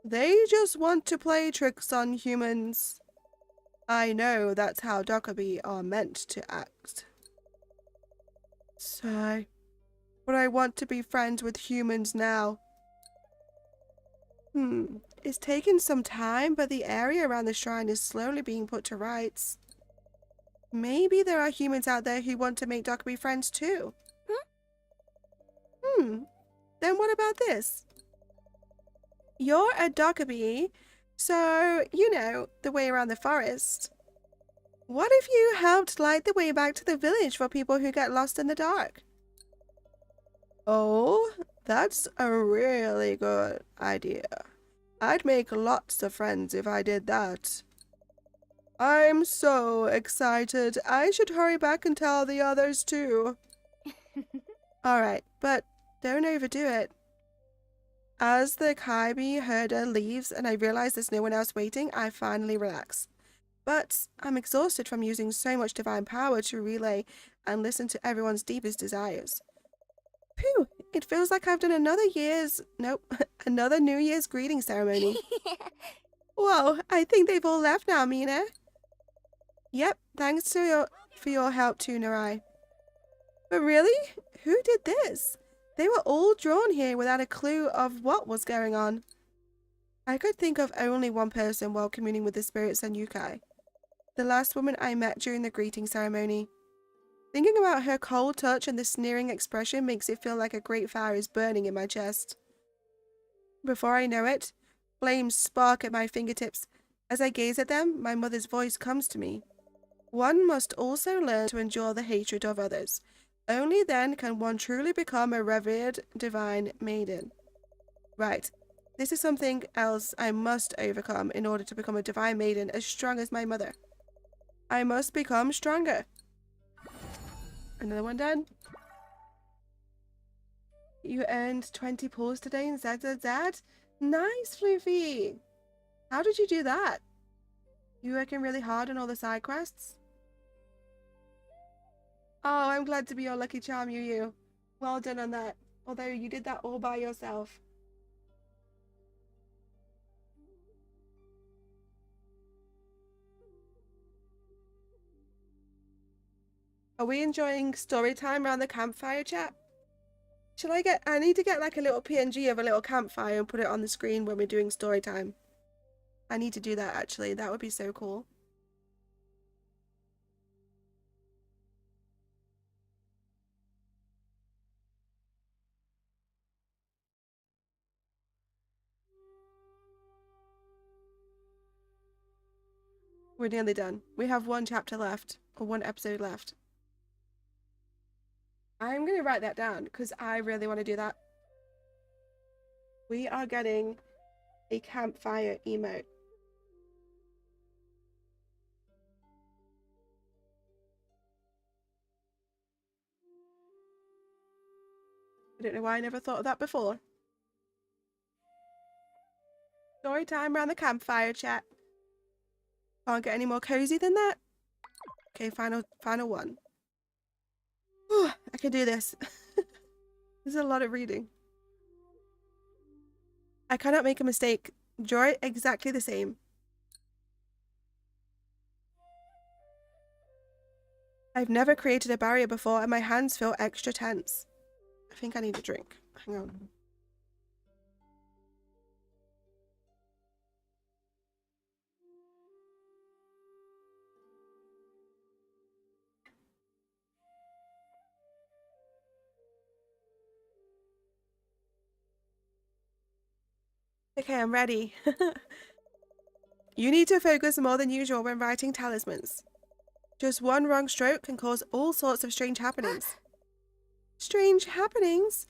They just want to play tricks on humans. I know that's how Dokkaebi are meant to act. Sigh. But I want to be friends with humans now. It's taken some time, but the area around the shrine is slowly being put to rights. Maybe there are humans out there who want to make Dokkaebi friends too. Then what about this? You're a Dokkaebi, so, you know, the way around the forest. What if you helped light the way back to the village for people who get lost in the dark? Oh, that's a really good idea. I'd make lots of friends if I did that. I'm so excited. I should hurry back and tell the others too. Alright, but don't overdo it. As the Kaibi herder leaves and I realize there's no one else waiting, I finally relax. But I'm exhausted from using so much divine power to relay and listen to everyone's deepest desires. Phew, It feels like I've done another another New Year's greeting ceremony. Whoa, I think they've all left now, Mina. Yep, thanks for your help too, Narai. But really? Who did this? They were all drawn here without a clue of what was going on. I could think of only one person while communing with the spirits and yokai. The last woman I met during the greeting ceremony. Thinking about her cold touch and the sneering expression makes it feel like a great fire is burning in my chest. Before I know it, flames spark at my fingertips. As I gaze at them, my mother's voice comes to me. One must also learn to endure the hatred of others. Only then can one truly become a revered divine maiden. Right. This is something else I must overcome in order to become a divine maiden as strong as my mother. I must become stronger. Another one done. You earned 20 pulls today in ZZZ? Nice, Floofy! How did you do that? You working really hard on all the side quests? Oh, I'm glad to be your lucky charm, you. Well done on that. Although you did that all by yourself. Are we enjoying story time around the campfire, chat? I need to get like a little PNG of a little campfire and put it on the screen when we're doing story time. I need to do that actually. That would be so cool. We're nearly done. We have one chapter left, or one episode left. I'm going to write that down because I really want to do that. We are getting a campfire emote. I don't know why I never thought of that before. Story time around the campfire, chat. Can't get any more cozy than that. Okay, final one. Whew, I can do this. This is a lot of reading. I cannot make a mistake. Draw it exactly the same. I've never created a barrier before and my hands feel extra tense. I think I need a drink. Hang on. Okay, I'm ready. You need to focus more than usual when writing talismans. Just one wrong stroke can cause all sorts of strange happenings. Strange happenings?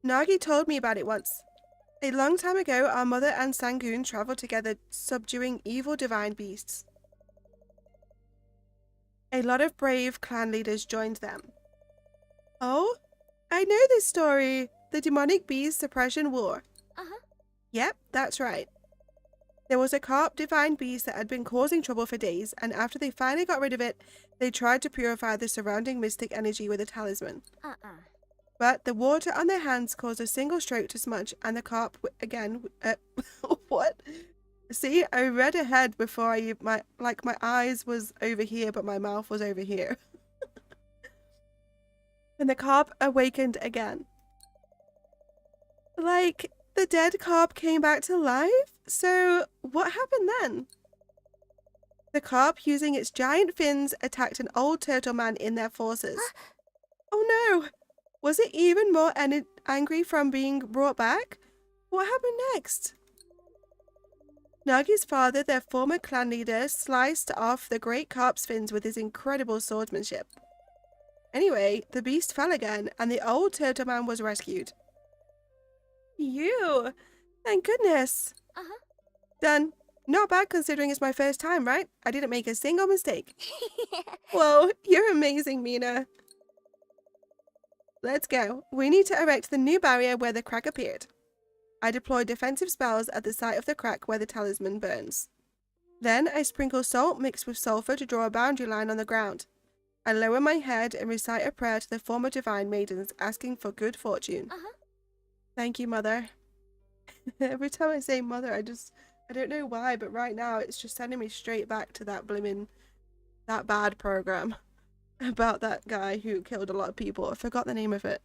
Nagi told me about it once. A long time ago, our mother and Sangoon travelled together, subduing evil divine beasts. A lot of brave clan leaders joined them. Oh? I know this story. The Demonic Beast Suppression War. Yep, that's right. There was a carp divine beast that had been causing trouble for days, and after they finally got rid of it, they tried to purify the surrounding mystic energy with a talisman. But the water on their hands caused a single stroke to smudge, and the carp what? See, I read ahead before my eyes was over here, but my mouth was over here. And the carp awakened again. Like, the dead carp came back to life? So, what happened then? The carp, using its giant fins, attacked an old turtle man in their forces. Oh no! Was it even more angry from being brought back? What happened next? Nagi's father, their former clan leader, sliced off the great carp's fins with his incredible swordsmanship. Anyway, the beast fell again, and the old turtle man was rescued. You! Thank goodness! Done. Not bad considering it's my first time, right? I didn't make a single mistake. Whoa, you're amazing, Mina. Let's go. We need to erect the new barrier where the crack appeared. I deploy defensive spells at the site of the crack where the talisman burns. Then I sprinkle salt mixed with sulfur to draw a boundary line on the ground. I lower my head and recite a prayer to the former divine maidens, asking for good fortune. Thank you, Mother. Every time I say Mother, I don't know why, but right now it's just sending me straight back to that bad program about that guy who killed a lot of people. I forgot the name of it.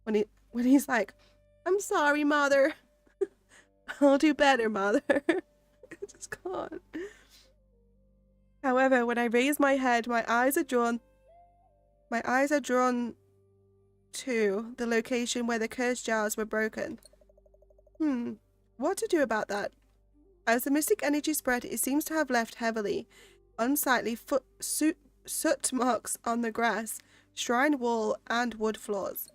When he's like, I'm sorry, Mother. I'll do better, Mother. I just can't. However, when I raise my head, my eyes are drawn to the location where the cursed jars were broken. What to do about that? As the mystic energy spread, it seems to have left heavily, unsightly soot marks on the grass, shrine wall, and wood floors.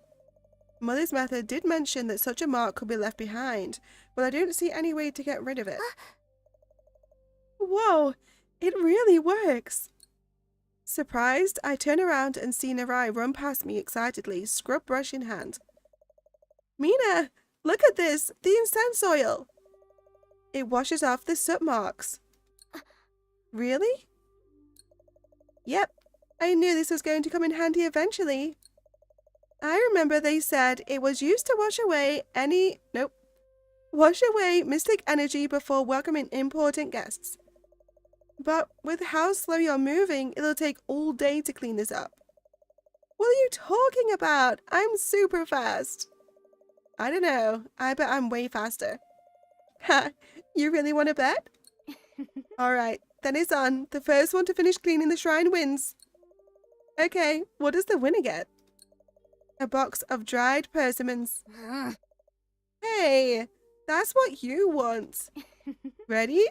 Mother's method did mention that such a mark could be left behind, but I don't see any way to get rid of it. Whoa, it really works! Surprised, I turn around and see Narai run past me excitedly, scrub brush in hand. Mina, look at this, the incense oil! It washes off the soot marks. Really? Yep, I knew this was going to come in handy eventually. I remember they said it was used to wash away mystic energy before welcoming important guests. But with how slow you're moving, it'll take all day to clean this up. What are you talking about? I'm super fast. I don't know. I bet I'm way faster. Ha! You really want to bet? Alright, then it's on. The first one to finish cleaning the shrine wins. Okay, what does the winner get? A box of dried persimmons. Hey, that's what you want. Ready?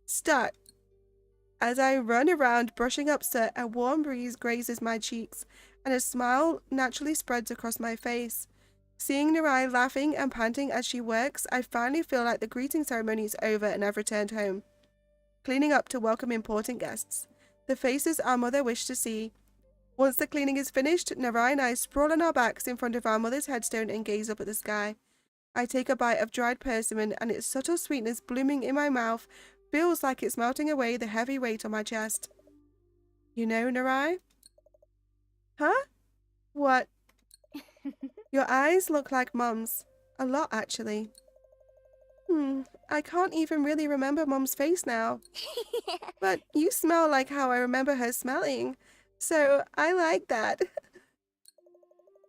Start. As I run around brushing up soot, a warm breeze grazes my cheeks, and a smile naturally spreads across my face. Seeing Narai laughing and panting as she works, I finally feel like the greeting ceremony is over and I've returned home. Cleaning up to welcome important guests. The faces our mother wished to see. Once the cleaning is finished, Narai and I sprawl on our backs in front of our mother's headstone and gaze up at the sky. I take a bite of dried persimmon, and its subtle sweetness blooming in my mouth feels like it's melting away the heavy weight on my chest. You know, Narai? Huh? What? Your eyes look like Mum's. A lot, actually. I can't even really remember Mum's face now. But you smell like how I remember her smelling. So I like that.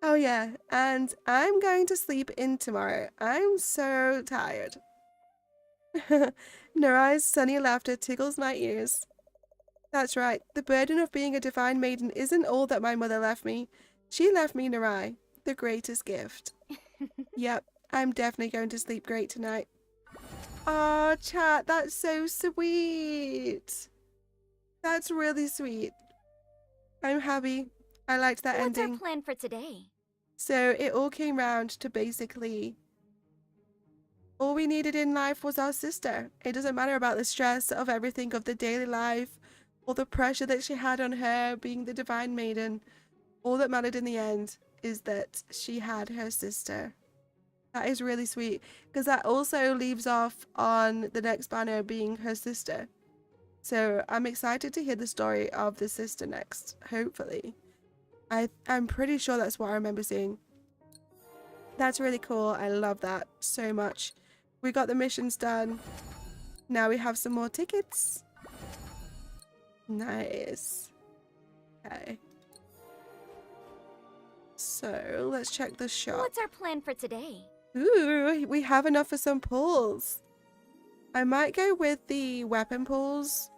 Oh yeah, and I'm going to sleep in tomorrow. I'm so tired. Narai's sunny laughter tickles my ears. That's right, the burden of being a divine maiden isn't all that my mother left me. She left me Narai, the greatest gift. Yep, I'm definitely going to sleep great tonight. Oh, chat, that's so sweet. That's really sweet. I'm happy. I liked that ending. What's our plan for today? So it all came round to basically all we needed in life was our sister. It doesn't matter about the stress of everything of the daily life or the pressure that she had on her being the divine maiden. All that mattered in the end is that she had her sister. That is really sweet because that also leaves off on the next banner being her sister. So I'm excited to hear the story of the sister next, hopefully. I'm pretty sure that's what I remember seeing. That's really cool. I love that so much. We got the missions done. Now we have some more tickets. Nice. Okay. So let's check the shop. What's our plan for today? Ooh, we have enough for some pulls. I might go with the weapon pulls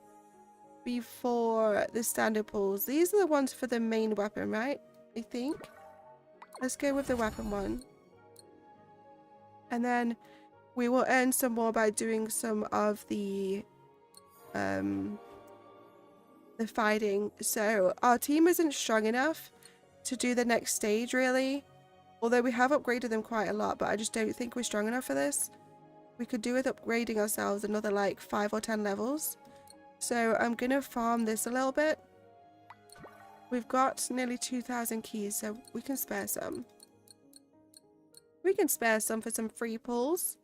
before the standard pulls. These are the ones for the main weapon, right? I think. Let's go with the weapon one. And then we will earn some more by doing some of the fighting. So our team isn't strong enough to do the next stage, really. Although we have upgraded them quite a lot, but I just don't think we're strong enough for this. We could do with upgrading ourselves another like 5 or 10 levels. So I'm going to farm this a little bit. We've got nearly 2,000 keys, so we can spare some. We can spare some for some free pulls.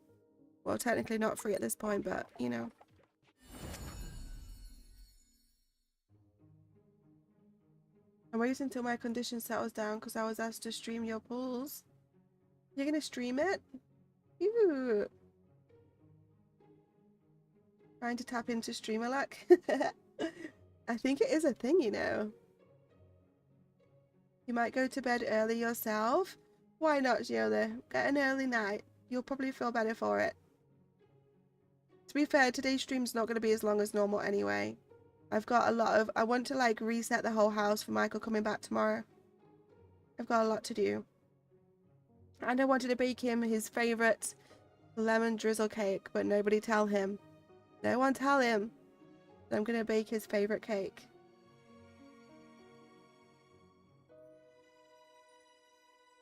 Well, technically not free at this point, but, you know. I'm waiting until my condition settles down because I was asked to stream your pools. You're gonna stream it? Ew. Trying to tap into streamer luck. I think it is a thing, you know. You might go to bed early yourself. Why not, Giola? Get an early night. You'll probably feel better for it. To be fair, today's stream's not going to be as long as normal anyway. I've got a lot of... I want to, like, reset the whole house for Michael coming back tomorrow. I've got a lot to do. And I wanted to bake him his favourite lemon drizzle cake, but nobody tell him. No one tell him that I'm going to bake his favourite cake.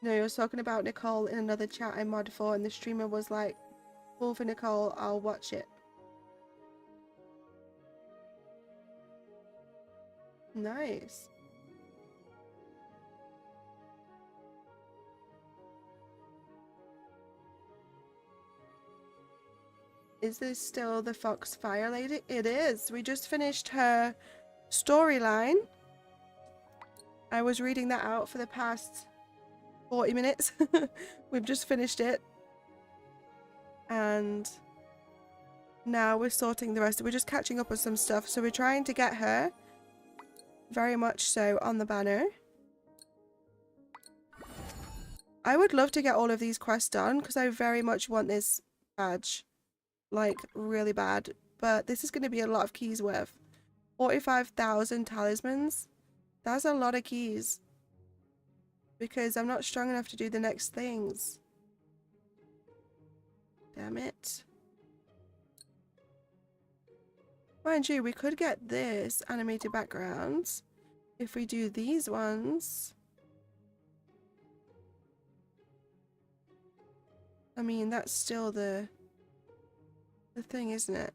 No, he was talking about Nicole in another chat I mod for, and the streamer was like, "Call for Nicole, I'll watch it." Nice. Is this still the Foxfire lady? It is. We just finished her storyline. I was reading that out for the past 40 minutes. We've just finished it. And now we're sorting the rest. We're just catching up with some stuff. So we're trying to get her very much so on the banner. I would love to get all of these quests done because I very much want this badge. Like, really bad. But this is going to be a lot of keys worth. 45,000 talismans. That's a lot of keys. Because I'm not strong enough to do the next things. Damn it. Mind you, we could get this animated backgrounds if we do these ones. I mean, that's still the thing, isn't it?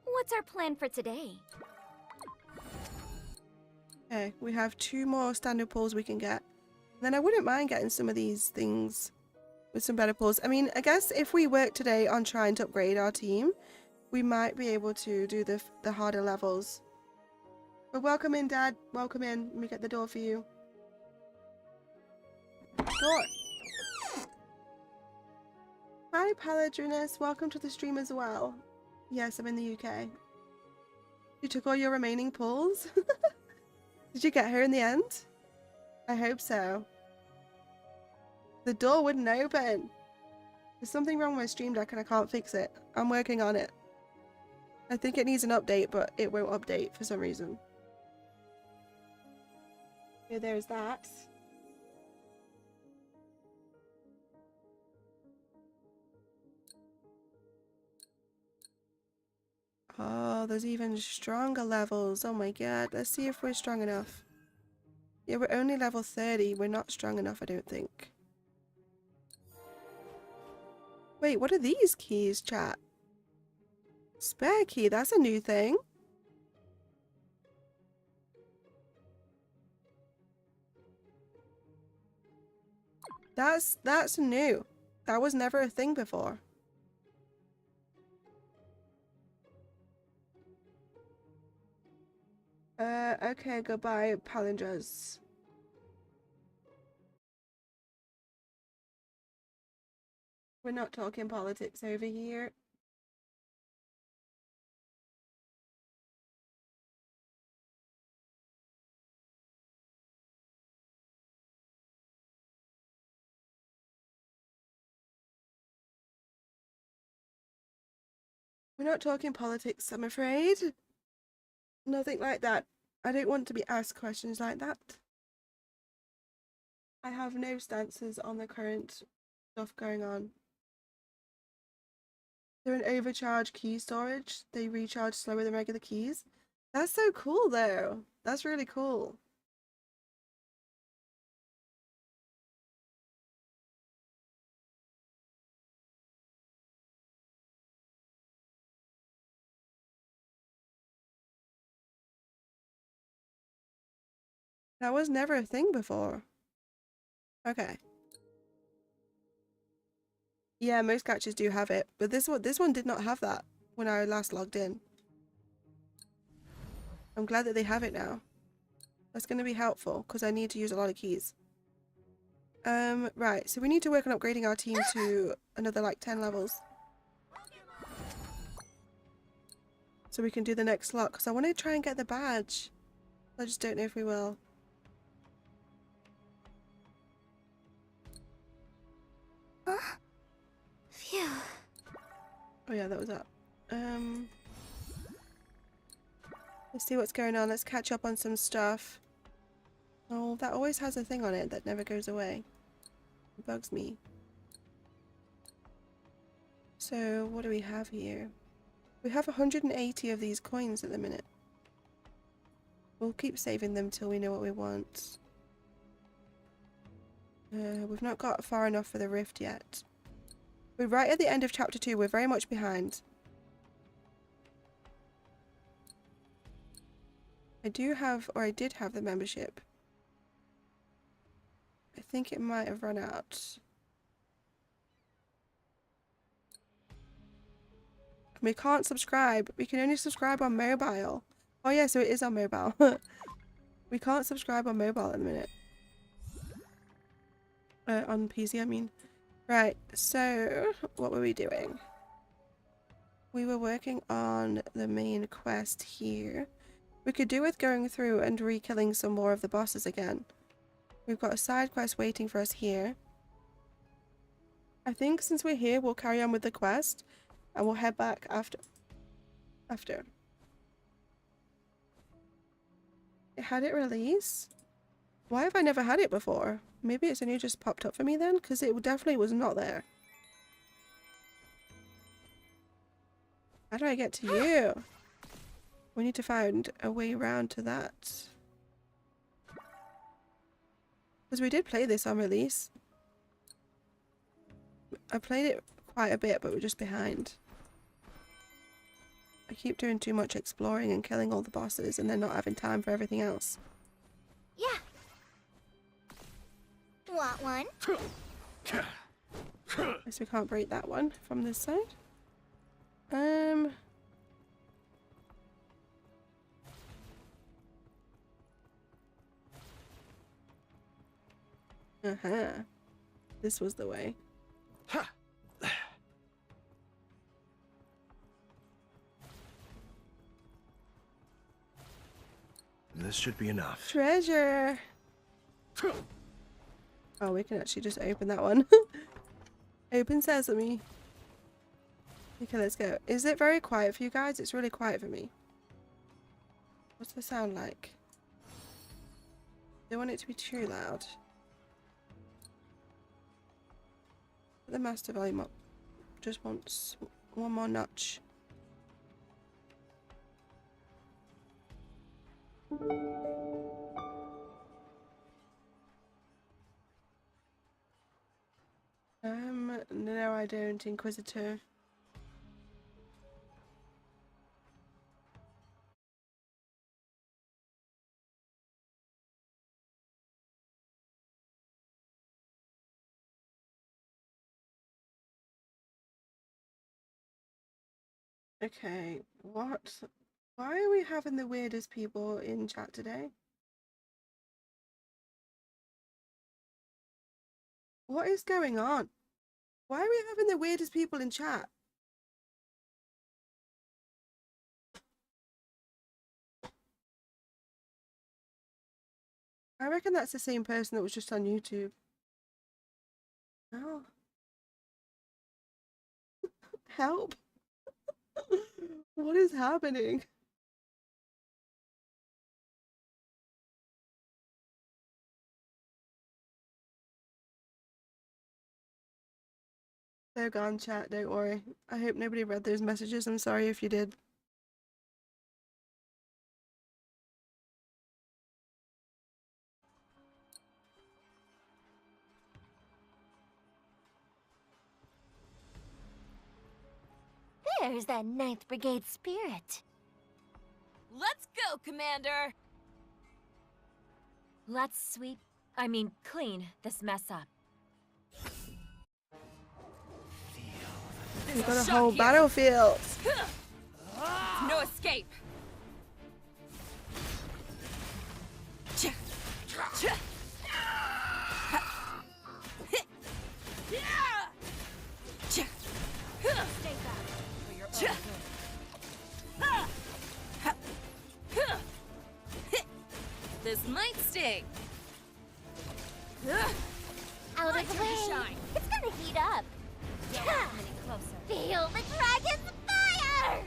What's our plan for today? Okay, we have 2 more standard pulls we can get. Then I wouldn't mind getting some of these things with some better pulls. I mean, I guess if we work today on trying to upgrade our team, we might be able to do the harder levels. But welcome in, Dad. Welcome in. Let me get the door for you. Door. Hi, Paladrinus. Welcome to the stream as well. Yes, I'm in the UK. You took all your remaining pulls? Did you get her in the end? I hope so. The door wouldn't open. There's something wrong with my Stream Deck and I can't fix it. I'm working on it. I think it needs an update, but it won't update for some reason. Okay, there's that. Oh, there's even stronger levels. Oh my god. Let's see if we're strong enough. Yeah, we're only level 30. We're not strong enough, I don't think. Wait, what are these keys, chat? Spare key, that's a new thing. That's new. That was never a thing before. Okay, goodbye, palindras. We're not talking politics over here. We're not talking politics, I'm afraid. Nothing like that. I don't want to be asked questions like that. I have no stances on the current stuff going on. They're an overcharged key storage. They recharge slower than regular keys. That's so cool, though. That's really cool. That was never a thing before. Okay. Yeah, most gachas do have it, but this one did not have that when I last logged in. I'm glad that they have it now. That's going to be helpful because I need to use a lot of keys. Right, so we need to work on upgrading our team to another like 10 levels. So we can do the next slot because I want to try and get the badge. I just don't know if we will. Phew. Oh yeah, that was up. Let's see what's going on. Let's catch up on some stuff. Oh, that always has a thing on it that never goes away. It bugs me. So, what do we have here? We have 180 of these coins at the minute. We'll keep saving them till we know what we want. We've not got far enough for the rift yet. We're right at the end of chapter 2. We're very much behind. I did have the membership. I think it might have run out. We can't subscribe. We can only subscribe on mobile. Oh yeah, so it is on mobile. We can't subscribe on mobile at the minute. On PC, I mean. Right, so what were we doing? We were working on the main quest here. We could do with going through and re-killing some more of the bosses again. We've got a side quest waiting for us here. I think since we're here, we'll carry on with the quest and we'll head back after. It had it release? Why have I never had it before? Maybe it's only just popped up for me then? Because it definitely was not there. How do I get to you? We need to find a way around to that. Because we did play this on release. I played it quite a bit, but we're just behind. I keep doing too much exploring and killing all the bosses and then not having time for everything else. Yeah. Want one? Guess we can't break that one from this side. This was the way. This should be enough. Treasure! Oh, we can actually just open that one. Open sesame. Okay, let's go. Is it very quiet for you guys? It's really quiet for me. What's the sound like? Don't want it to be too loud. Put the master volume up. Just wants one more notch. No I don't, Inquisitor. Okay, what? Why are we having the weirdest people in chat today? What is going on? Why are we having the weirdest people in chat? I reckon that's the same person that was just on YouTube. Oh. Help. What is happening? They're gone, chat, don't worry. I hope nobody read those messages. I'm sorry if you did. There's that 9th Brigade spirit. Let's go, Commander! Let's clean this mess up. We've got a Shock whole here. battlefield. No escape. This might sting. Out My of the turn to way. shine. It's gonna heat up. Any closer. Feel the dragon's fire!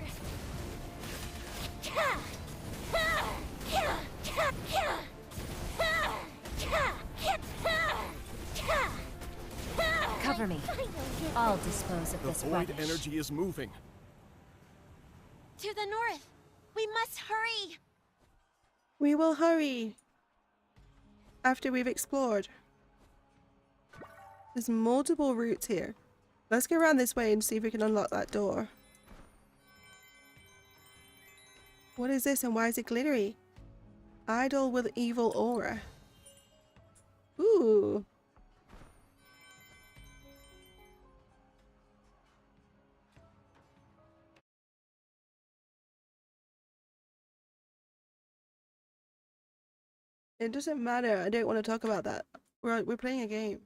Cover me. I'll dispose of The this void rubbish. energy is moving. To the north. We must hurry. We will hurry. After we've explored. There's multiple routes here. Let's go around this way and see if we can unlock that door. What is this and why is it glittery? Idol with evil aura. Ooh. It doesn't matter. I don't want to talk about that. We're playing a game.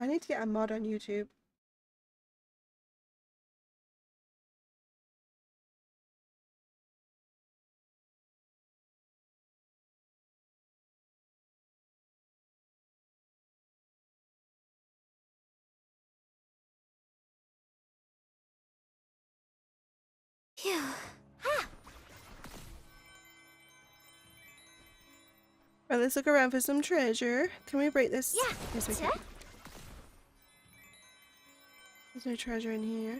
I need to get a mod on YouTube. Phew. Right, let's look around for some treasure. Can we break this? Yeah. Yes, we can. There's no treasure in here.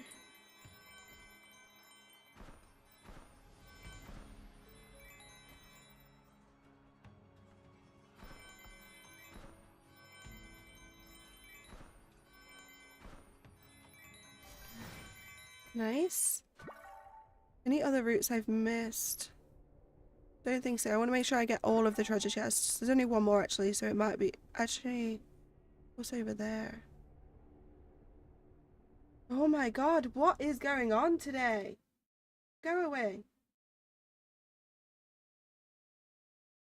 Nice. Any other routes I've missed? Don't think so. I want to make sure I get all of the treasure chests. There's only one more actually, so it might be... Actually, what's over there? Oh my god, what is going on today? Go away.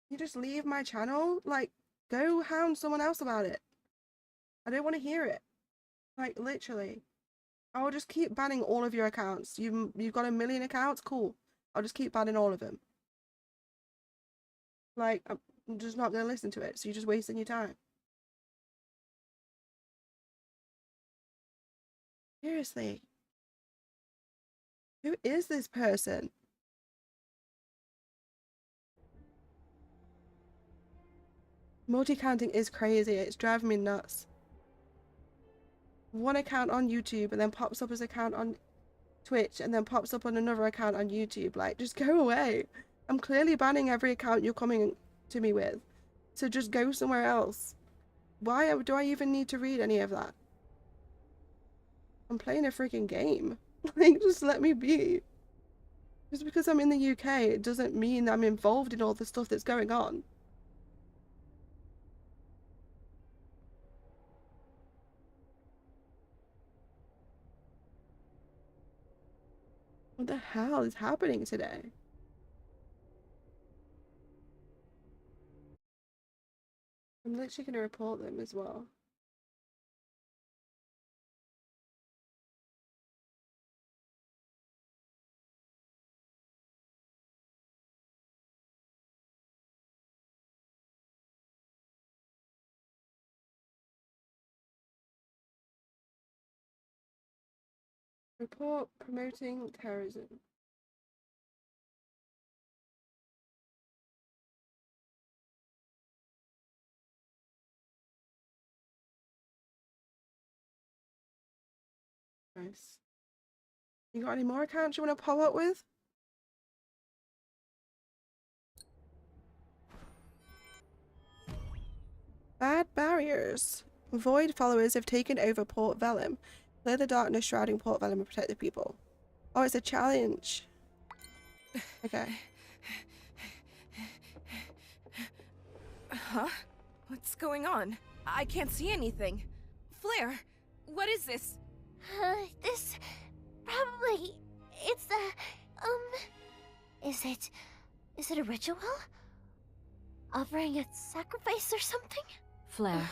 You just leave my channel? Like, go hound someone else about it. I don't want to hear it. Like, literally. I'll just keep banning all of your accounts. You've got a million accounts? Cool. I'll just keep banning all of them. Like, I'm just not going to listen to it, so you're just wasting your time. Seriously. Who is this person? Multi-counting is crazy. It's driving me nuts. One account on YouTube and then pops up as an account on Twitch and then pops up on another account on YouTube. Like, just go away. I'm clearly banning every account you're coming to me with. So just go somewhere else. Why do I even need to read any of that? I'm playing a freaking game. Like, just let me be. Just because I'm in the UK, it doesn't mean I'm involved in all the stuff that's going on. What the hell is happening today? I'm literally going to report them as well. Report promoting terrorism. Nice. You got any more accounts you want to pop up with? Bad barriers. Void followers have taken over Port Vellum. Clear the darkness shrouding Port Vellum and protect the people. Oh, it's a challenge. Okay. Huh? What's going on? I can't see anything. Flare, what is this? This... probably... it's a... Is it a ritual? Offering a sacrifice or something? Flare.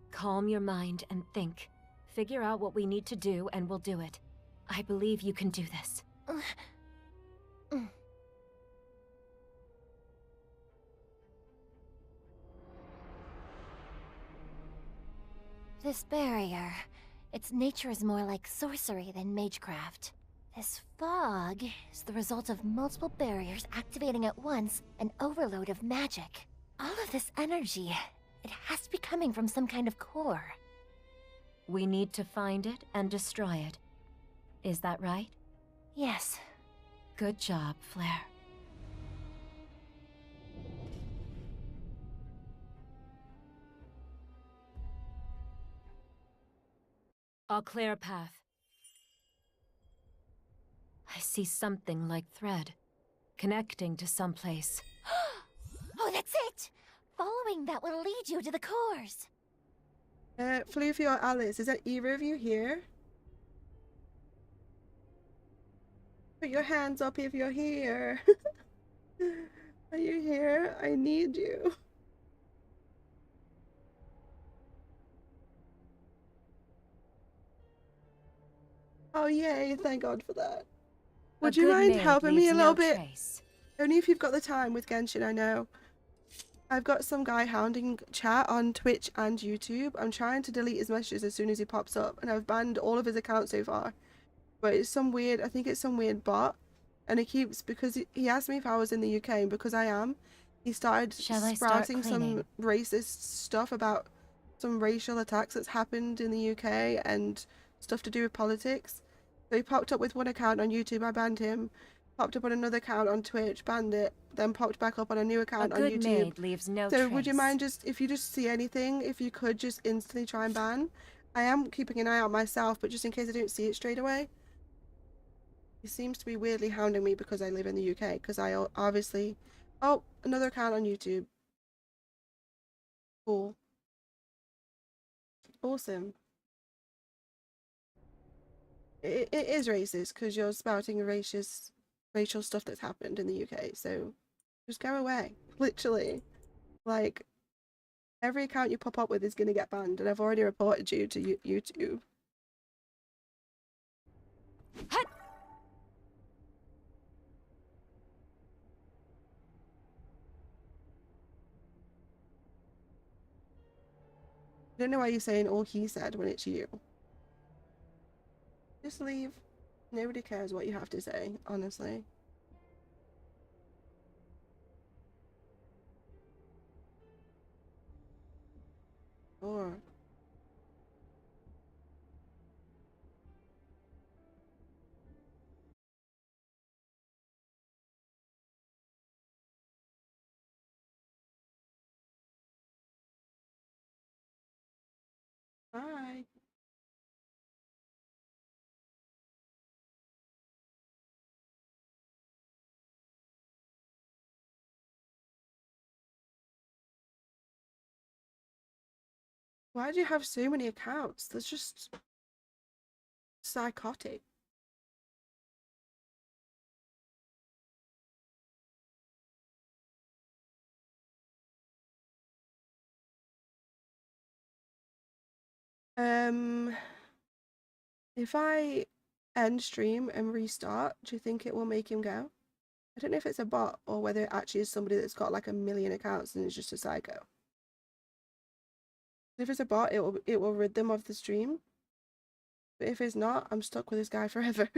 Calm your mind and think. Figure out what we need to do and we'll do it. I believe you can do this. This barrier... its nature is more like sorcery than magecraft. This fog is the result of multiple barriers activating at once an overload of magic. All of this energy, it has to be coming from some kind of core. We need to find it and destroy it. Is that right? Yes. Good job, Flare. I'll clear a path. I see something like thread, connecting to someplace. Oh, that's it! Following that will lead you to the cores. Floofy or Alice, is that either of you here? Put your hands up if you're here. Are you here? I need you. Oh yay, thank God for that. Would you mind helping me a little bit? Only if you've got the time with Genshin, I know. I've got some guy hounding chat on Twitch and YouTube. I'm trying to delete his messages as soon as he pops up, and I've banned all of his accounts so far. But it's some weird, I think it's some weird bot, and it keeps, because he asked me if I was in the UK, and because I am, he started sprouting some racist stuff about some racial attacks that's happened in the UK and stuff to do with politics. So he popped up with one account on YouTube, I banned him. Popped up on another account on Twitch, banned it, then popped back up on a new account on YouTube. A good maid leaves no So trace. would you mind just, if you just see anything, if you could just instantly try and ban? I am keeping an eye out myself, but just in case I don't see it straight away. He seems to be weirdly hounding me because I live in the UK, because I obviously... Oh, another account on YouTube. Cool. Awesome. It is racist, because you're spouting racial stuff that's happened in the UK, so just go away. Literally. Like, every account you pop up with is going to get banned, and I've already reported you to YouTube. Hut! I don't know why you're saying all he said when it's you. Just leave. Nobody cares what you have to say, honestly. Or... Bye. Why do you have so many accounts? That's just psychotic. If I end stream and restart, do you think it will make him go? I don't know if it's a bot or whether it actually is somebody that's got like a million accounts and is just a psycho. If it's a bot, it will rid them of the stream. But if it's not, I'm stuck with this guy forever.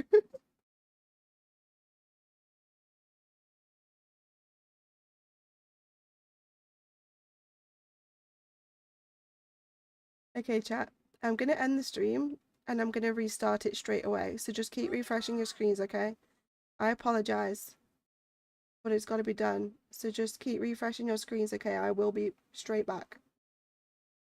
Okay, chat. I'm gonna end the stream and I'm gonna restart it straight away. So just keep refreshing your screens, okay? I apologize, but it's got to be done. So just keep refreshing your screens, okay? I will be straight back.